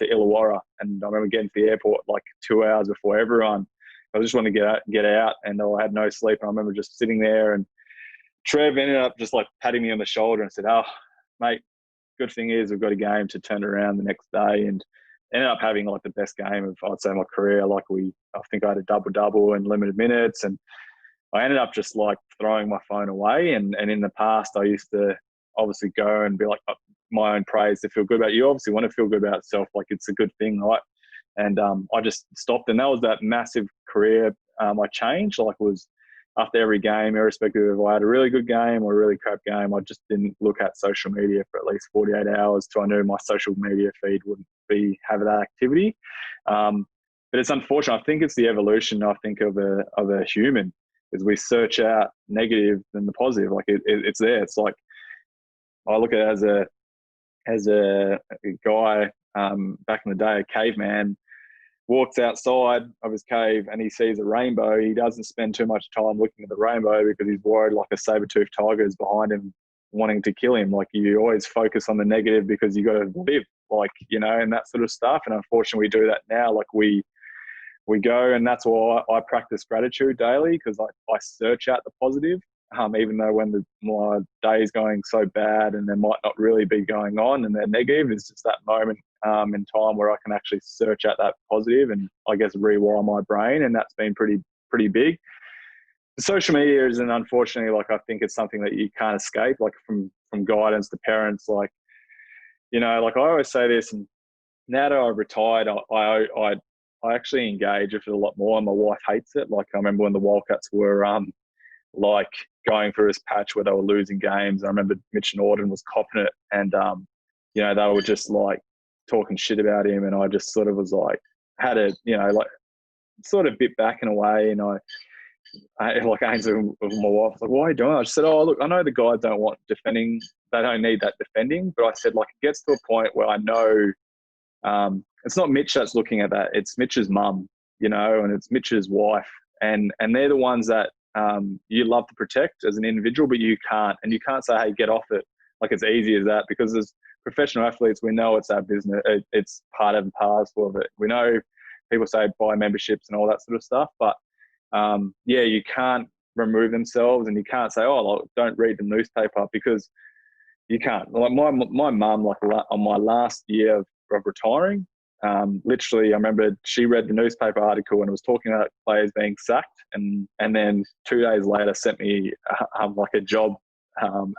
Illawarra, and I remember getting to the airport like 2 hours before everyone. I just wanted to get out, and I had no sleep. And I remember just sitting there, and Trev ended up just like patting me on the shoulder and said, "Oh, mate, good thing is we've got a game to turn around the next day." And ended up having like the best game of, I'd say, my career. Like I think I had a double in limited minutes, and I ended up just like throwing my phone away. And in the past, I used to obviously go and be like, my own praise to feel good about. You obviously want to feel good about yourself. Like it's a good thing, right? And I just stopped. And that was that massive career I changed. Like it was after every game, irrespective of if I had a really good game or a really crap game, I just didn't look at social media for at least 48 hours till I knew my social media feed wouldn't have that activity. But it's unfortunate. I think it's the evolution, I think, of a human, is we search out negative than the positive. Like it's there. It's like, I look at it as a guy back in the day, a caveman, walks outside of his cave and he sees a rainbow. He doesn't spend too much time looking at the rainbow because he's worried like a saber-toothed tiger is behind him wanting to kill him. Like you always focus on the negative because you got to live, and that sort of stuff. And unfortunately we do that now. Like we go, and that's why I practice gratitude daily, because I search out the positive, even though when my day is going so bad and there might not really be going on and they're negative, it's just that moment in time where I can actually search out that positive and I guess rewire my brain. And that's been pretty big. Social media is, and unfortunately, like I think it's something that you can't escape, like from guidance to parents. Like, like I always say this, and now that I've retired, I actually engage with it a lot more, and my wife hates it. Like I remember when the Wildcats were like going through this patch where they were losing games. I remember Mitch Norton was copping it, and they were just like talking shit about him, and I just sort of was like, had a like sort of bit back in a way, and I like Ainsley with my wife was like, "Why are you doing that?" I just said, "Oh, look, I know the guys don't want defending; they don't need that defending." But I said, like, it gets to a point where I know it's not Mitch that's looking at that; it's Mitch's mum, and it's Mitch's wife, and they're the ones that you love to protect as an individual, but you can't say, "Hey, get off it." Like it's easy as that, because as professional athletes, we know it's our business. It's part and parcel of it. We know people say buy memberships and all that sort of stuff, but you can't remove themselves, and you can't say, "Oh, like, don't read the newspaper," because you can't. Like my mum, like on my last year of retiring, literally, I remember she read the newspaper article and it was talking about players being sacked, and then 2 days later sent me like a job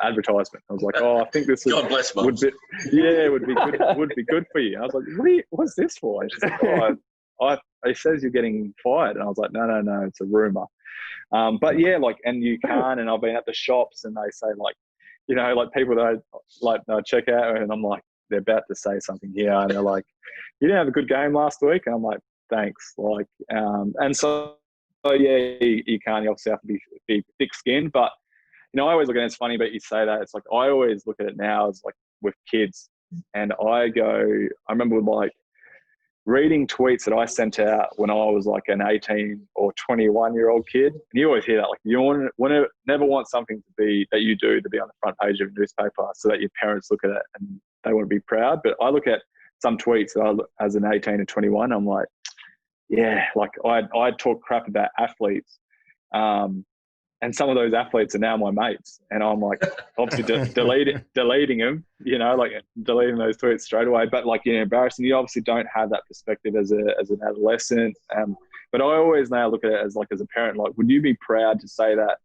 advertisement. I was like, oh, I think this God bless would mums. would be good for you. And I was like, what's this for? And she's like, it says you're getting fired. And I was like, no, it's a rumor. But yeah, like, and you can't. And I've been at the shops, and they say like, you know, like people that I like check out, and I'm like, they're about to say something here, and they're like, you didn't have a good game last week, and I'm like, thanks. Like, and so yeah, you can't. You obviously have to be thick-skinned, but you know, I always look at it. It's funny, but you say that. It's like I always look at it now as like with kids, and I remember like reading tweets that I sent out when I was like an 18 or 21-year-old kid. And you always hear that, like you never want something to be that you do to be on the front page of a newspaper so that your parents look at it and they want to be proud. But I look at some tweets that I look, as an 18 or 21, I'm like, yeah, like I talk crap about athletes. And some of those athletes are now my mates, and I'm like, obviously deleting them, you know, like deleting those tweets straight away. But like, you know, embarrassing. You obviously don't have that perspective as an adolescent. But I always now look at it as a parent, like, would you be proud to say that,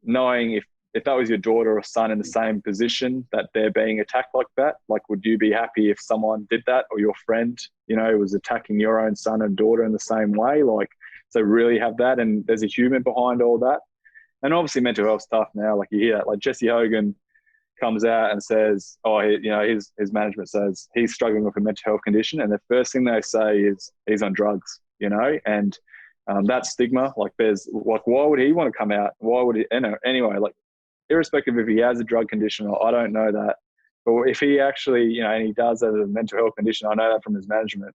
knowing if that was your daughter or son in the same position that they're being attacked like that? Like, would you be happy if someone did that, or your friend, you know, was attacking your own son and daughter in the same way? Like, so really have that, and there's a human behind all that. And obviously mental health stuff now, like you hear that, like Jesse Hogan comes out and says, oh, you know, his management says he's struggling with a mental health condition. And the first thing they say is he's on drugs, you know, and that stigma, like there's like, why would he want to come out? Why would he, anyway, like irrespective if he has a drug condition or I don't know that, but if he actually, you know, and he does have a mental health condition, I know that from his management.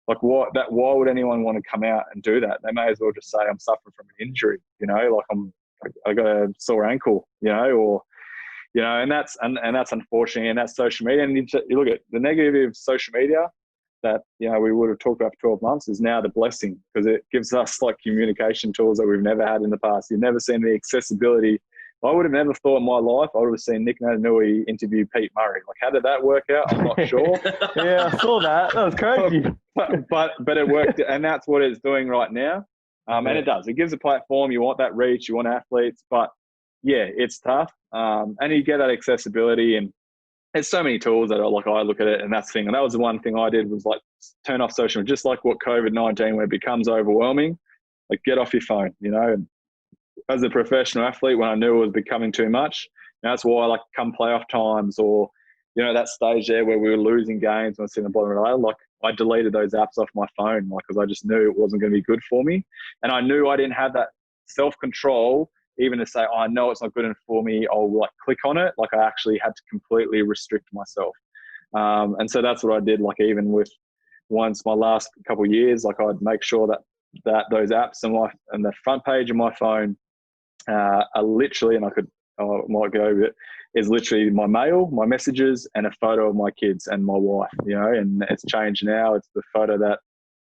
Like why would anyone want to come out and do that? They may as well just say I'm suffering from an injury, you know, like I got a sore ankle, you know, or, you know, and that's unfortunate, and that's social media. And you look at the negative of social media that, you know, we would have talked about for 12 months is now the blessing, because it gives us like communication tools that we've never had in the past. You've never seen the accessibility. I would have never thought in my life I would have seen Nick Natanui interview Pete Murray. Like, how did that work out? I'm not sure. Yeah, I saw that. That was crazy. But it worked, and that's what it's doing right now. And it does. It gives a platform. You want that reach. You want athletes. But, yeah, it's tough. And you get that accessibility. And there's so many tools that are like, I look at it, and that's the thing. And that was the one thing I did was, like, turn off social media. Just like what COVID-19, when it becomes overwhelming, like, get off your phone, you know. And as a professional athlete, when I knew it was becoming too much, that's why, like, come playoff times or, you know, that stage there where we were losing games and I was sitting in the bottom of the ladder, like, I deleted those apps off my phone, like, because I just knew it wasn't going to be good for me. And I knew I didn't have that self-control even to say, oh, I know it's not good enough for me, I'll like click on it. Like, I actually had to completely restrict myself. And so that's what I did. Like, even with once my last couple of years, like, I'd make sure that those apps and the front page of my phone are literally, and I might go over it, is literally my mail, my messages, and a photo of my kids and my wife, you know. And it's changed now. It's the photo that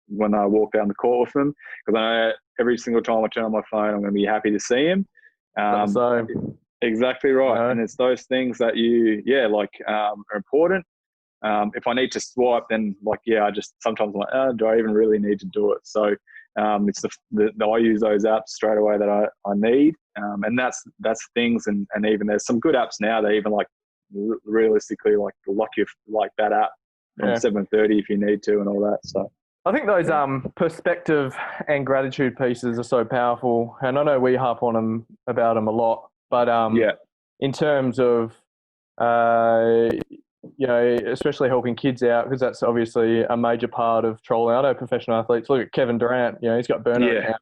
when I walk down the court with them, because I know every single time I turn on my phone, I'm going to be happy to see him. Exactly right. Yeah. And it's those things that are important. If I need to swipe, then I just sometimes I'm like, do I even really need to do it? So it's I use those apps straight away that I need. And that's things. And even there's some good apps now that even like realistically like lock you like that app from 7:30 if you need to and all that. So I think those perspective and gratitude pieces are so powerful. And I know we harp on about them a lot, but in terms of especially helping kids out, because that's obviously a major part of trolling. I know professional athletes. Look at Kevin Durant. You know, he's got burnout now.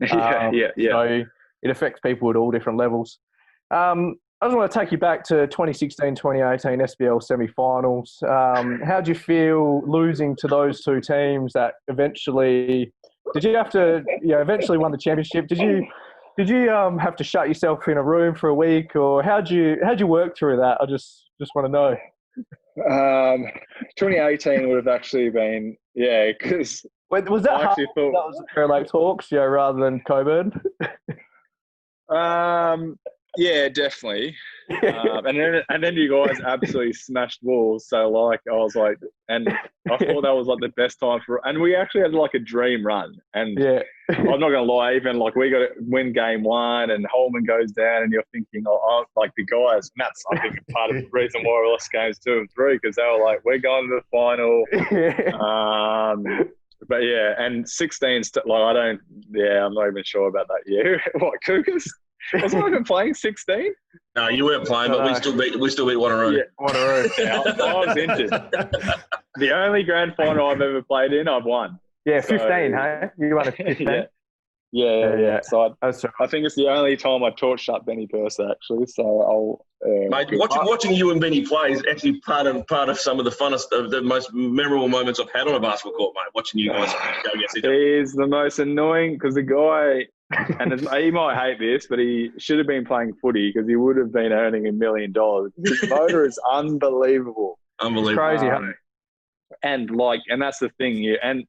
So it affects people at all different levels. I just want to take you back to 2016, 2018 SBL semi-finals. How did you feel losing to those two teams that eventually eventually won the championship? Did you have to shut yourself in a room for a week, or how'd you work through that? I just want to know. 2018 would have actually been, because was that hard? That was the Fair Lake Talks, rather than Coburn? Yeah, definitely. And then you guys absolutely smashed walls. So like I was like, and I thought that was like the best time and we actually had like a dream run. And I'm not gonna lie, even like we got to win game 1 and Holman goes down, and you're thinking, like the guys. And that's I think part of the reason why we lost games 2 and 3, because they were like, we're going to the final. But yeah, and 16 like I'm not even sure about that year. What, Cougars? Wasn't I even playing 16? No, you weren't playing, but we still beat 1-0. Yeah, 1-0. I was injured. The only grand final I've ever played in, I've won. Yeah, 15, hey? You won a 15? Yeah. So I think it's the only time I torched up Benny Purser, actually. So I'll... Mate, watching you and Benny play is actually part of some of the funnest, of the most memorable moments I've had on a basketball court, mate. Watching you guys go against each other. He is the most annoying, because the guy, and he might hate this, but he should have been playing footy because he would have been earning $1 million. His motor is unbelievable. Unbelievable. It's crazy, and that's the thing, and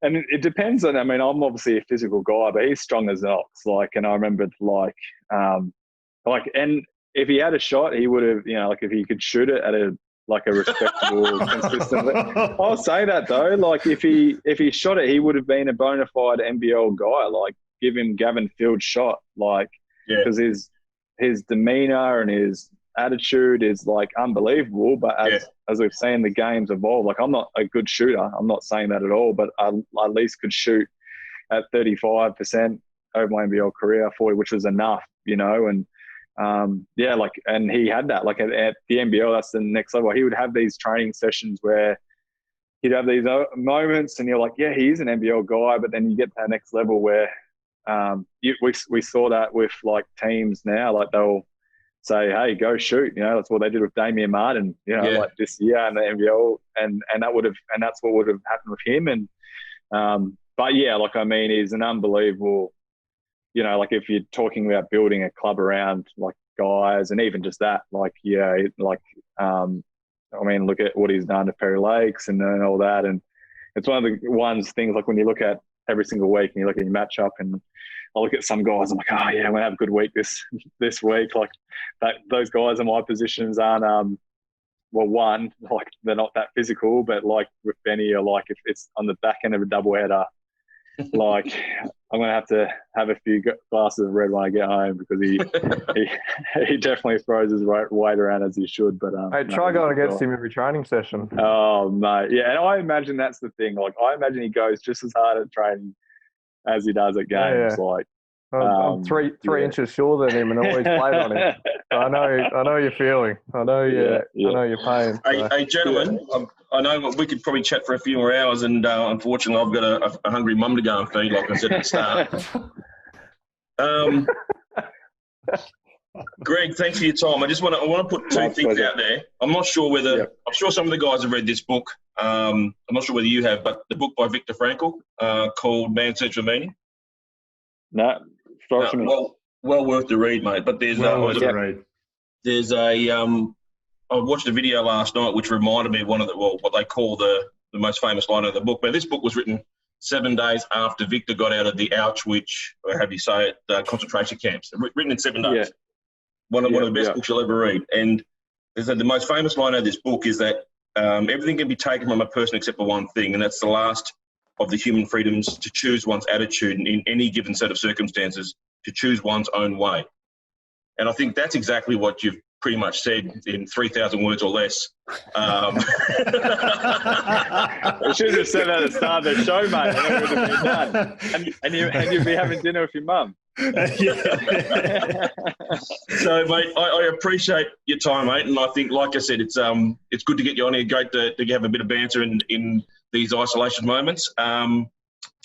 it depends on. I mean, I'm obviously a physical guy, but he's strong as an ox. And I remember, and if he had a shot, he would have, if he could shoot it at a respectable, consistent. I'll say that though. If he shot it, he would have been a bona fide NBL guy. Give him Gavin Field's shot, because his demeanor and his attitude is unbelievable. But as we've seen the games evolve, I'm not a good shooter. I'm not saying that at all, but I at least could shoot at 35% over my NBL career, 40, which was enough, and and he had that. At the NBL, that's the next level. He would have these training sessions where he'd have these moments, and you're like, yeah, he is an NBL guy. But then you get to that next level where we saw that with teams now, they'll say, hey, go shoot. That's what they did with Damian Martin, this year in the NBL, and that's what would have happened with him. And but yeah, he's an unbelievable. If you're talking about building a club around guys, and even just that, look at what he's done to Perry Lakes and all that. And it's one of the things, when you look at every single week and you look at your matchup, and I look at some guys, I'm like, oh yeah, I'm gonna have a good week this week. Those guys in my positions aren't they're not that physical, but with Benny, or if it's on the back end of a doubleheader, I'm going to have a few glasses of red when I get home, because he definitely throws his weight around as he should. But try going against him every training session. Oh mate, yeah, and I imagine that's the thing. I imagine he goes just as hard at training as he does at games. I'm 3 inches shorter than him, and always played on him. So I know your feeling. I know your pain. Hey, gentlemen, I know we could probably chat for a few more hours, and unfortunately, I've got a hungry mum to go and feed, like I said at the start. Greg, thanks for your time. I want to put two things out there. I'm not sure whether I'm sure some of the guys have read this book. I'm not sure whether you have, but the book by Viktor Frankl called Man's Search for Meaning. No. Well worth the read, mate. But there's I watched a video last night which reminded me of what they call the most famous line of the book. But this book was written 7 days after Victor got out of the Auschwitz, or how do you say it, concentration camps. Written in 7 days. Yeah. One of the best books you'll ever read. And the most famous line of this book is that everything can be taken from a person except for one thing, and that's the last of the human freedoms to choose one's attitude in any given set of circumstances, to choose one's own way. And I think that's exactly what you've pretty much said in 3,000 words or less. I should have said that at the start of the show, mate, and it would have been done. And you'd be having dinner with your mum. So, mate, I appreciate your time, mate, and I think, like I said, it's good to get you on here. Great to have a bit of banter in these isolation moments.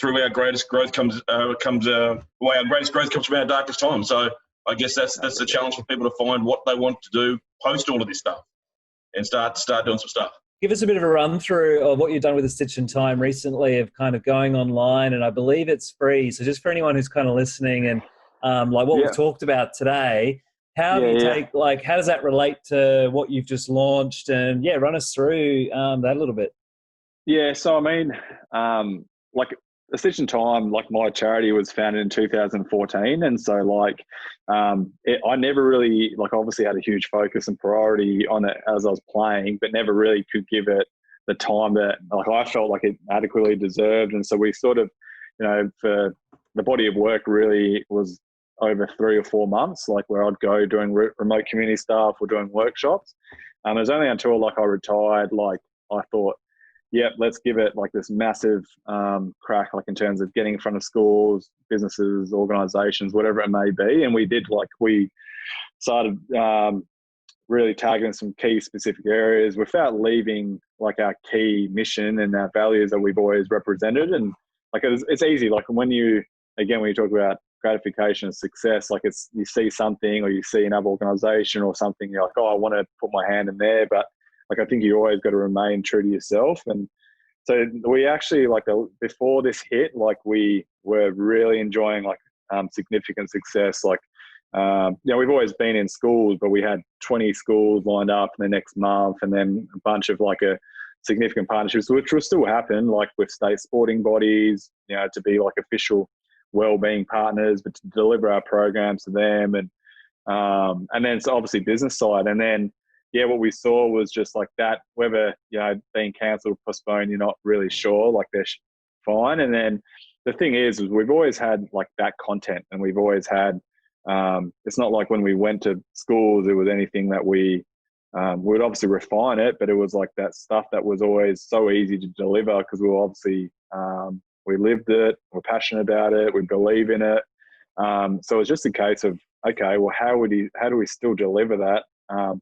Through our greatest growth comes our greatest growth comes from our darkest time. So I guess that's the challenge for people to find what they want to do post all of this stuff and start doing some stuff. Give us a bit of a run through of what you've done with The Stitch in Time recently, of kind of going online, and I believe it's free. So just for anyone who's kind of listening and we've talked about today, how do you take, how does that relate to what you've just launched? And run us through that a little bit. Yeah, so I mean, A Stitch in Time, like my charity, was founded in 2014, and so like I never really like obviously had a huge focus and priority on it as I was playing, but never really could give it the time that like I felt like it adequately deserved. And so we sort of, for the body of work really was over 3 or 4 months, like where I'd go doing remote community stuff or doing workshops. It was only until like I retired, like I thought, yep, let's give it like this massive crack, like in terms of getting in front of schools, businesses, organizations, whatever it may be. And we did, like we started really targeting some key specific areas without leaving like our key mission and our values that we've always represented. And like it's easy, like when you talk about gratification and success, like you see something or you see another organization or something, you're like, oh, I want to put my hand in there. But like, I think you always got to remain true to yourself. And so we actually, like before this hit, like we were really enjoying like significant success. Like, we've always been in schools, but we had 20 schools lined up in the next month, and then a bunch of like a significant partnerships, which will still happen, like with state sporting bodies, to be like official wellbeing partners, but to deliver our programs to them. And then it's obviously business side. And then, what we saw was just like that, whether, being cancelled, postponed, you're not really sure, like they're fine. And then the thing is we've always had like that content, and we've always had, it's not like when we went to schools, it was anything that we would obviously refine it, but it was like that stuff that was always so easy to deliver because we were obviously, we lived it, we're passionate about it, we believe in it. So it's just a case of, okay, well, how do we still deliver that?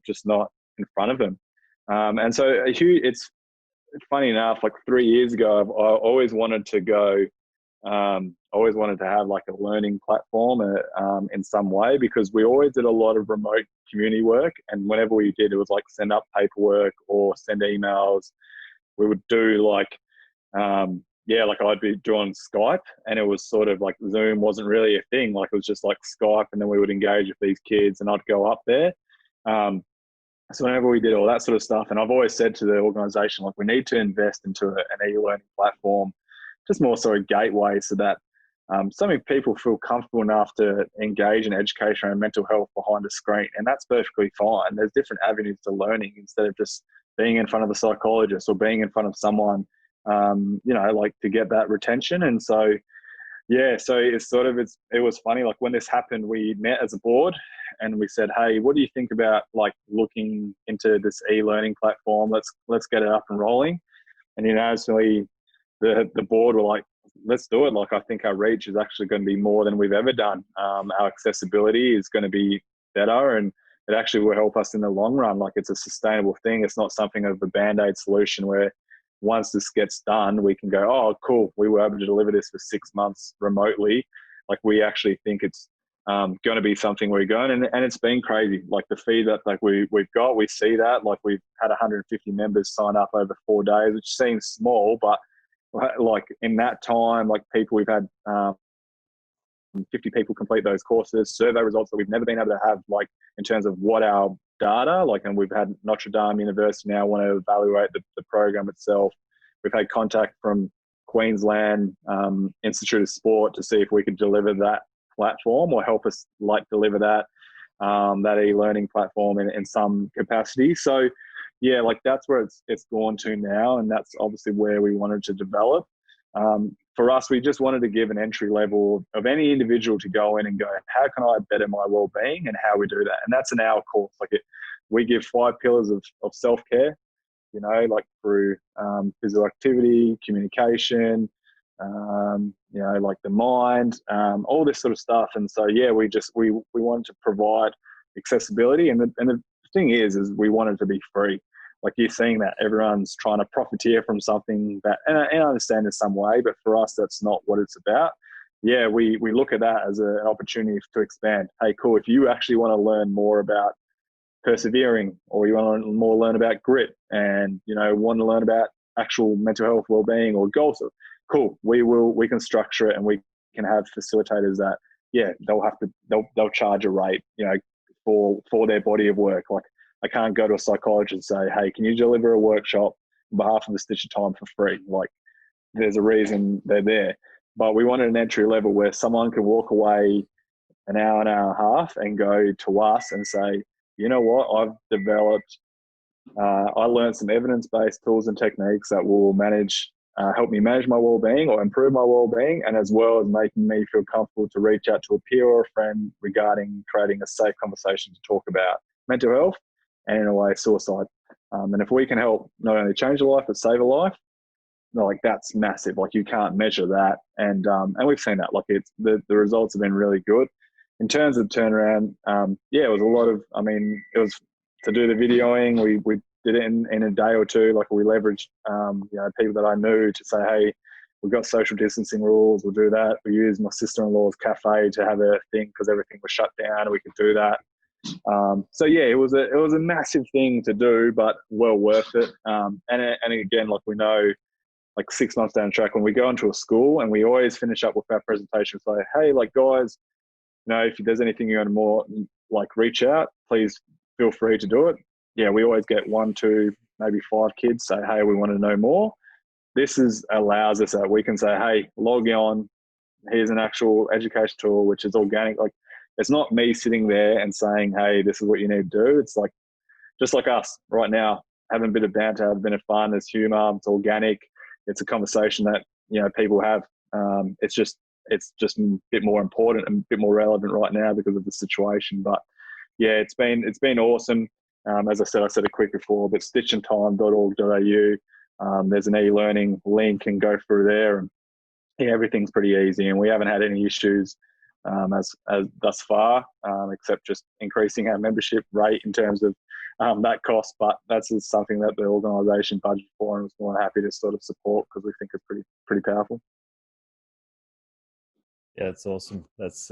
Just not in front of them. And so it's funny enough, like 3 years ago, I always wanted to go, always wanted to have like a learning platform in some way, because we always did a lot of remote community work. And whenever we did, it was like send up paperwork or send emails. We would do like, like I'd be doing Skype, and it was sort of like Zoom wasn't really a thing. Like it was just like Skype, and then we would engage with these kids and I'd go up there. So whenever we did all that sort of stuff, and I've always said to the organization, like we need to invest into an e-learning platform, just more so a gateway, so that so many people feel comfortable enough to engage in education and mental health behind a screen. And that's perfectly fine. There's different avenues to learning instead of just being in front of a psychologist or being in front of someone, like to get that retention. And so, so it was funny. Like when this happened, we met as a board and we said, hey, what do you think about like looking into this e-learning platform? Let's get it up and rolling. And, as we, the board were like, let's do it. Like, I think our reach is actually going to be more than we've ever done. Our accessibility is going to be better, and it actually will help us in the long run. Like, it's a sustainable thing. It's not something of a Band-Aid solution where once this gets done, we can go, oh, cool, we were able to deliver this for 6 months remotely. Like, we actually think it's going to be something we're going, and it's been crazy. Like the feedback like we've got, we see that. Like, we've had 150 members sign up over 4 days, which seems small, but like in that time, like we've had 50 people complete those courses, survey results that we've never been able to have, like in terms of what our data, like, and we've had Notre Dame University now want to evaluate the program itself. We've had contact from Queensland Institute of Sport to see if we could deliver that platform or help us like deliver that e-learning platform in some capacity. So like that's where it's gone to now, and that's obviously where we wanted to develop. For us, we just wanted to give an entry level of any individual to go in and go, how can I better my well-being, and how we do that. And that's an hour course. Like we give 5 pillars of self-care, like through physical activity, communication, like the mind, all this sort of stuff. And so, we wanted to provide accessibility. And the thing is we wanted it to be free. Like, you're seeing that everyone's trying to profiteer from something that, and I understand in some way, but for us, that's not what it's about. We look at that as an opportunity to expand. Hey, cool. If you actually want to learn more about persevering, or you want to learn about grit, and, want to learn about actual mental health, well-being, or goals, cool. We can structure it, and we can have facilitators that, they'll charge a rate, for their body of work. Like, I can't go to a psychologist and say, hey, can you deliver a workshop on behalf of the Stitch of Time for free? Like, there's a reason they're there. but we wanted an entry level where someone can walk away an hour and a half and go to us and say, you know what, I've developed, I learned some evidence-based tools and techniques that will help me manage my well-being or improve my well-being, and as well as making me feel comfortable to reach out to a peer or a friend regarding creating a safe conversation to talk about mental health and, in a way, suicide. And if we can help not only change a life but save a life, like, that's massive. Like, you can't measure that, and we've seen that. Like, it's the results have been really good in terms of turnaround. It was a lot of. I mean, it was to do the videoing. We did it in a day or two. Like, we leveraged people that I knew to say, hey, we've got social distancing rules. We'll do that. We used my sister-in-law's cafe to have a thing because everything was shut down, and we could do that. It was a massive thing to do, but well worth it. And again, like, we know, like 6 months down the track, when we go into a school, and we always finish up with our presentation, say, hey, like, guys, if there's anything you want more, like, reach out, please feel free to do it. Yeah, we always get 1, 2, maybe 5 kids say, hey, we want to know more. This allows us that we can say, hey, log on. Here's an actual education tool, which is organic. Like, it's not me sitting there and saying, hey, this is what you need to do. It's like, just like us right now, having a bit of banter, a bit of fun, there's humor, it's organic. It's a conversation that, people have. It's just a bit more important and a bit more relevant right now because of the situation. But yeah, it's been awesome. As I said it quick before, but stitchandtime.org.au. There's an e-learning link, and go through there, and everything's pretty easy, and we haven't had any issues as thus far, except just increasing our membership rate in terms of that cost. But that's just something that the organisation budgeted for, and was more than happy to sort of support because we think it's pretty powerful. Yeah, that's awesome. That's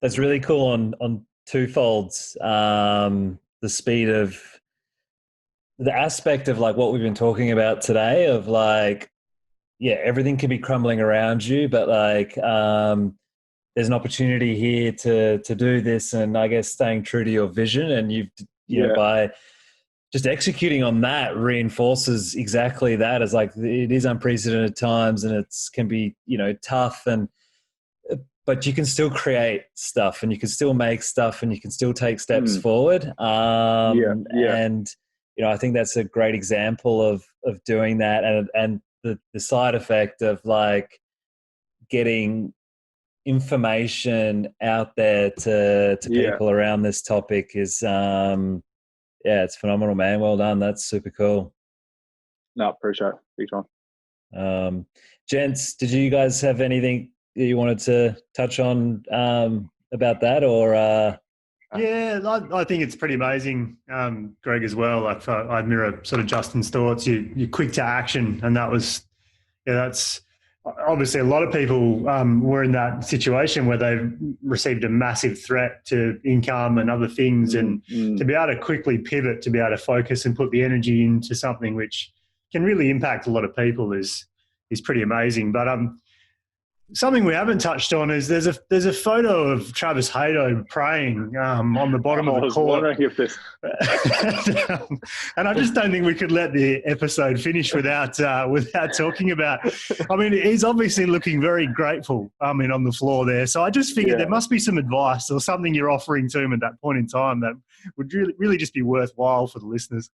that's really cool on two folds. The speed of the aspect of, like, what we've been talking about today, of, like, everything can be crumbling around you, but, like, there's an opportunity here to do this, and I guess staying true to your vision, and you know, by just executing on that reinforces exactly that. As, like, it is unprecedented times, and can be, tough, but you can still create stuff, and you can still make stuff, and you can still take steps forward. And I think that's a great example of doing that, and the side effect of, like, getting information out there to people around this topic is it's phenomenal, man. Well done. That's super cool. No, appreciate it. Big time. Gents, did you guys have anything that you wanted to touch on about that, or I think it's pretty amazing, Greg, as well. Like, I mirror sort of Justin's thoughts. You're quick to action, and that's obviously a lot of people were in that situation where they've received a massive threat to income and other things, and to be able to quickly pivot, to be able to focus and put the energy into something which can really impact a lot of people is pretty amazing. But something we haven't touched on is there's a photo of Travis Haydo praying on the bottom of the court. I was wondering if this... and I just don't think we could let the episode finish without talking about. I mean, he's obviously looking very grateful. On the floor there. So I just figured there must be some advice or something you're offering to him at that point in time that would really just be worthwhile for the listeners.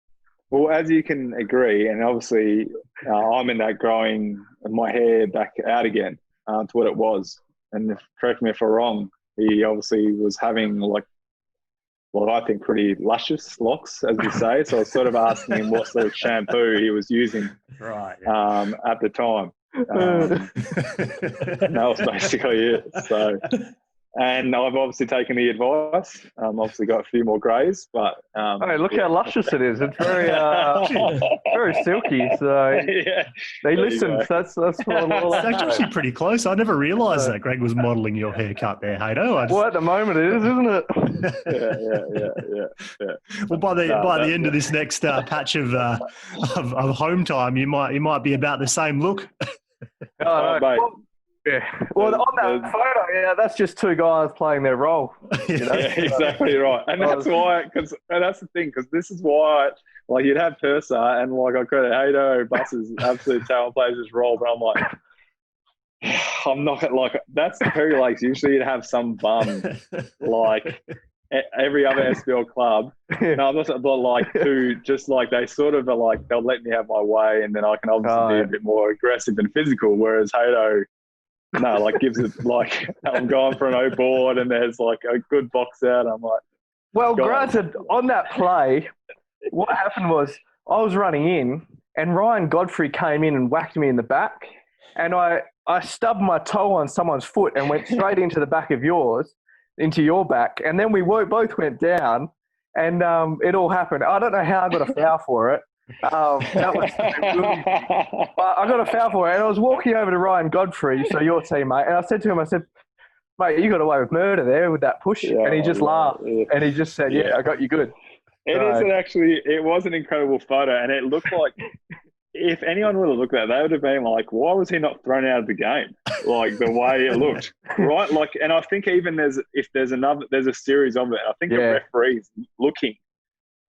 Well, as you can agree, and obviously I'm in that growing my hair back out again. To what it was, and correct me if I'm wrong, he obviously was having, like, what I think pretty luscious locks, as you say. So I was sort of asking him what sort of shampoo he was using at the time. That was basically it. So, and I've obviously taken the advice. Obviously got a few more greys, but hey, look how luscious it is. It's very very silky. So they listen. That's what it's actually pretty close. I never realised that Greg was modelling your haircut there, Haydo. Well, at the moment it is, isn't it? Yeah. Well, by the end of this next patch of home time, you might be about the same look. Oh, mate. Yeah. Well, on that photo, that's just two guys playing their role. Yeah, exactly right. And that's why, and that's the thing, because this is why, like, you'd have Purser, and, like, I credit Haydo, Buss's absolute talent plays his role, but I'm like, I'm not like that's the Perry Lakes. Usually you'd have some bum like every other SBL club. No, I'm not, but like who just like they sort of are like they'll let me have my way, and then I can obviously be a bit more aggressive and physical. Whereas Hato, no, like gives it like I'm going for an O board, and there's like a good box out. I'm like, well, granted, on that play, what happened was I was running in, and Ryan Godfrey came in and whacked me in the back, and I stubbed my toe on someone's foot and went straight into the back of yours, into your back, and then we both went down, and it all happened. I don't know how I got a foul for it. That was really, but I got a foul for it, and I was walking over to Ryan Godfrey, so your teammate, and I said to him, mate, you got away with murder there with that push, and he just laughed, and he just said, I got you good. It was an incredible photo, and it looked like if anyone would have looked at it, they would have been like, why was he not thrown out of the game? Like the way it looked, right? Like, and I think even there's a series of it. I think the referee's looking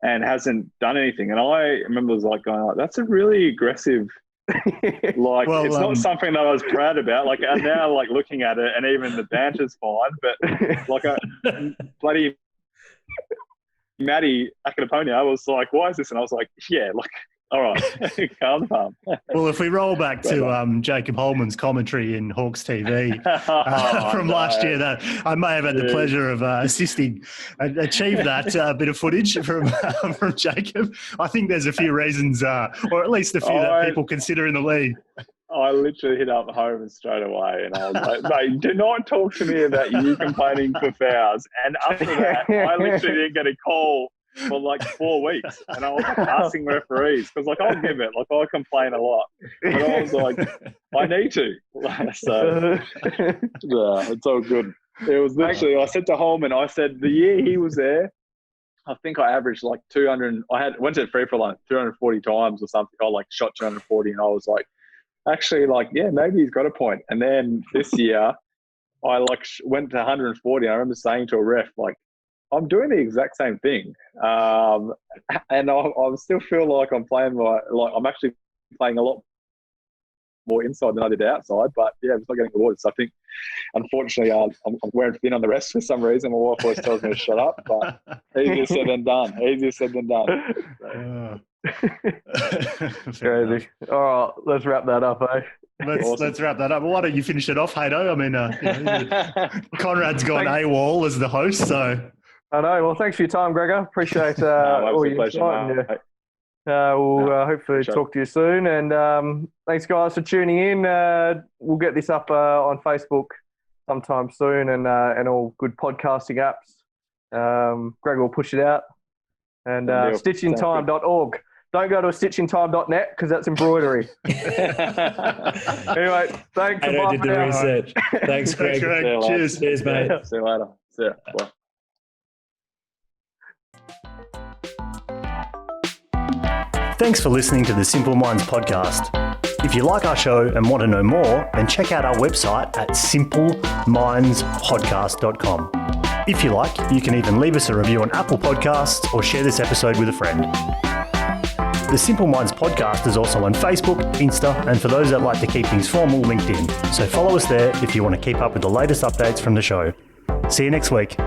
and hasn't done anything. And I remember was like going, like, that's a really aggressive, like, well, it's not something that I was proud about. Like now, like looking at it, and even the banter's fine, but like bloody Matty Akaponia was like, why is this? And I was like, like, all right, calm down. Well, if we roll back to Jacob Holman's commentary in Hawks TV from last year, that I may have had the pleasure of assisting achieve that bit of footage from Jacob. I think there's a few reasons, or at least a few that people consider in the league. I literally hit up home straight away, and I was like, mate, do not talk to me about you complaining for fouls. And after that, I literally didn't get a call for like 4 weeks, and I was like asking referees because like I'll give it, like I complain a lot, but I was like, I need to. So it's all good. It was literally, I said to Holman, I said the year he was there, I think I averaged like 200. Went to the free throw line 240 times or something. I like shot 240, and I was like, actually, like, yeah, maybe he's got a point. And then this year, I like went to 140. I remember saying to a ref, like, I'm doing the exact same thing, and I still feel like I'm playing like I'm actually playing a lot more inside than I did outside. But yeah, it's not getting rewarded. So I think, unfortunately, I'm wearing thin on the rest for some reason. My wife always tells me to shut up, but easier said than done. Easier said than done. Crazy. All right, let's wrap that up, eh? Let's wrap that up. Well, why don't you finish it off, Hato? I mean, Conrad's gone AWOL as the host, so. I know. Well, thanks for your time, Gregor. Appreciate all your insight. We'll hopefully talk to you soon. And thanks, guys, for tuning in. We'll get this up on Facebook sometime soon, and all good podcasting apps. Gregor will push it out. And stitchintime.org. Don't go to stitchintime.net because that's embroidery. Anyway, thanks. I did the research. Thanks, Greg. Cheers. Cheers, mate. See you later. See ya. Bye. Thanks for listening to the Simple Minds podcast. If you like our show and want to know more, then check out our website at simplemindspodcast.com. If you like, you can even leave us a review on Apple Podcasts or share this episode with a friend. The Simple Minds podcast is also on Facebook, Insta, and for those that like to keep things formal, LinkedIn. So follow us there if you want to keep up with the latest updates from the show. See you next week.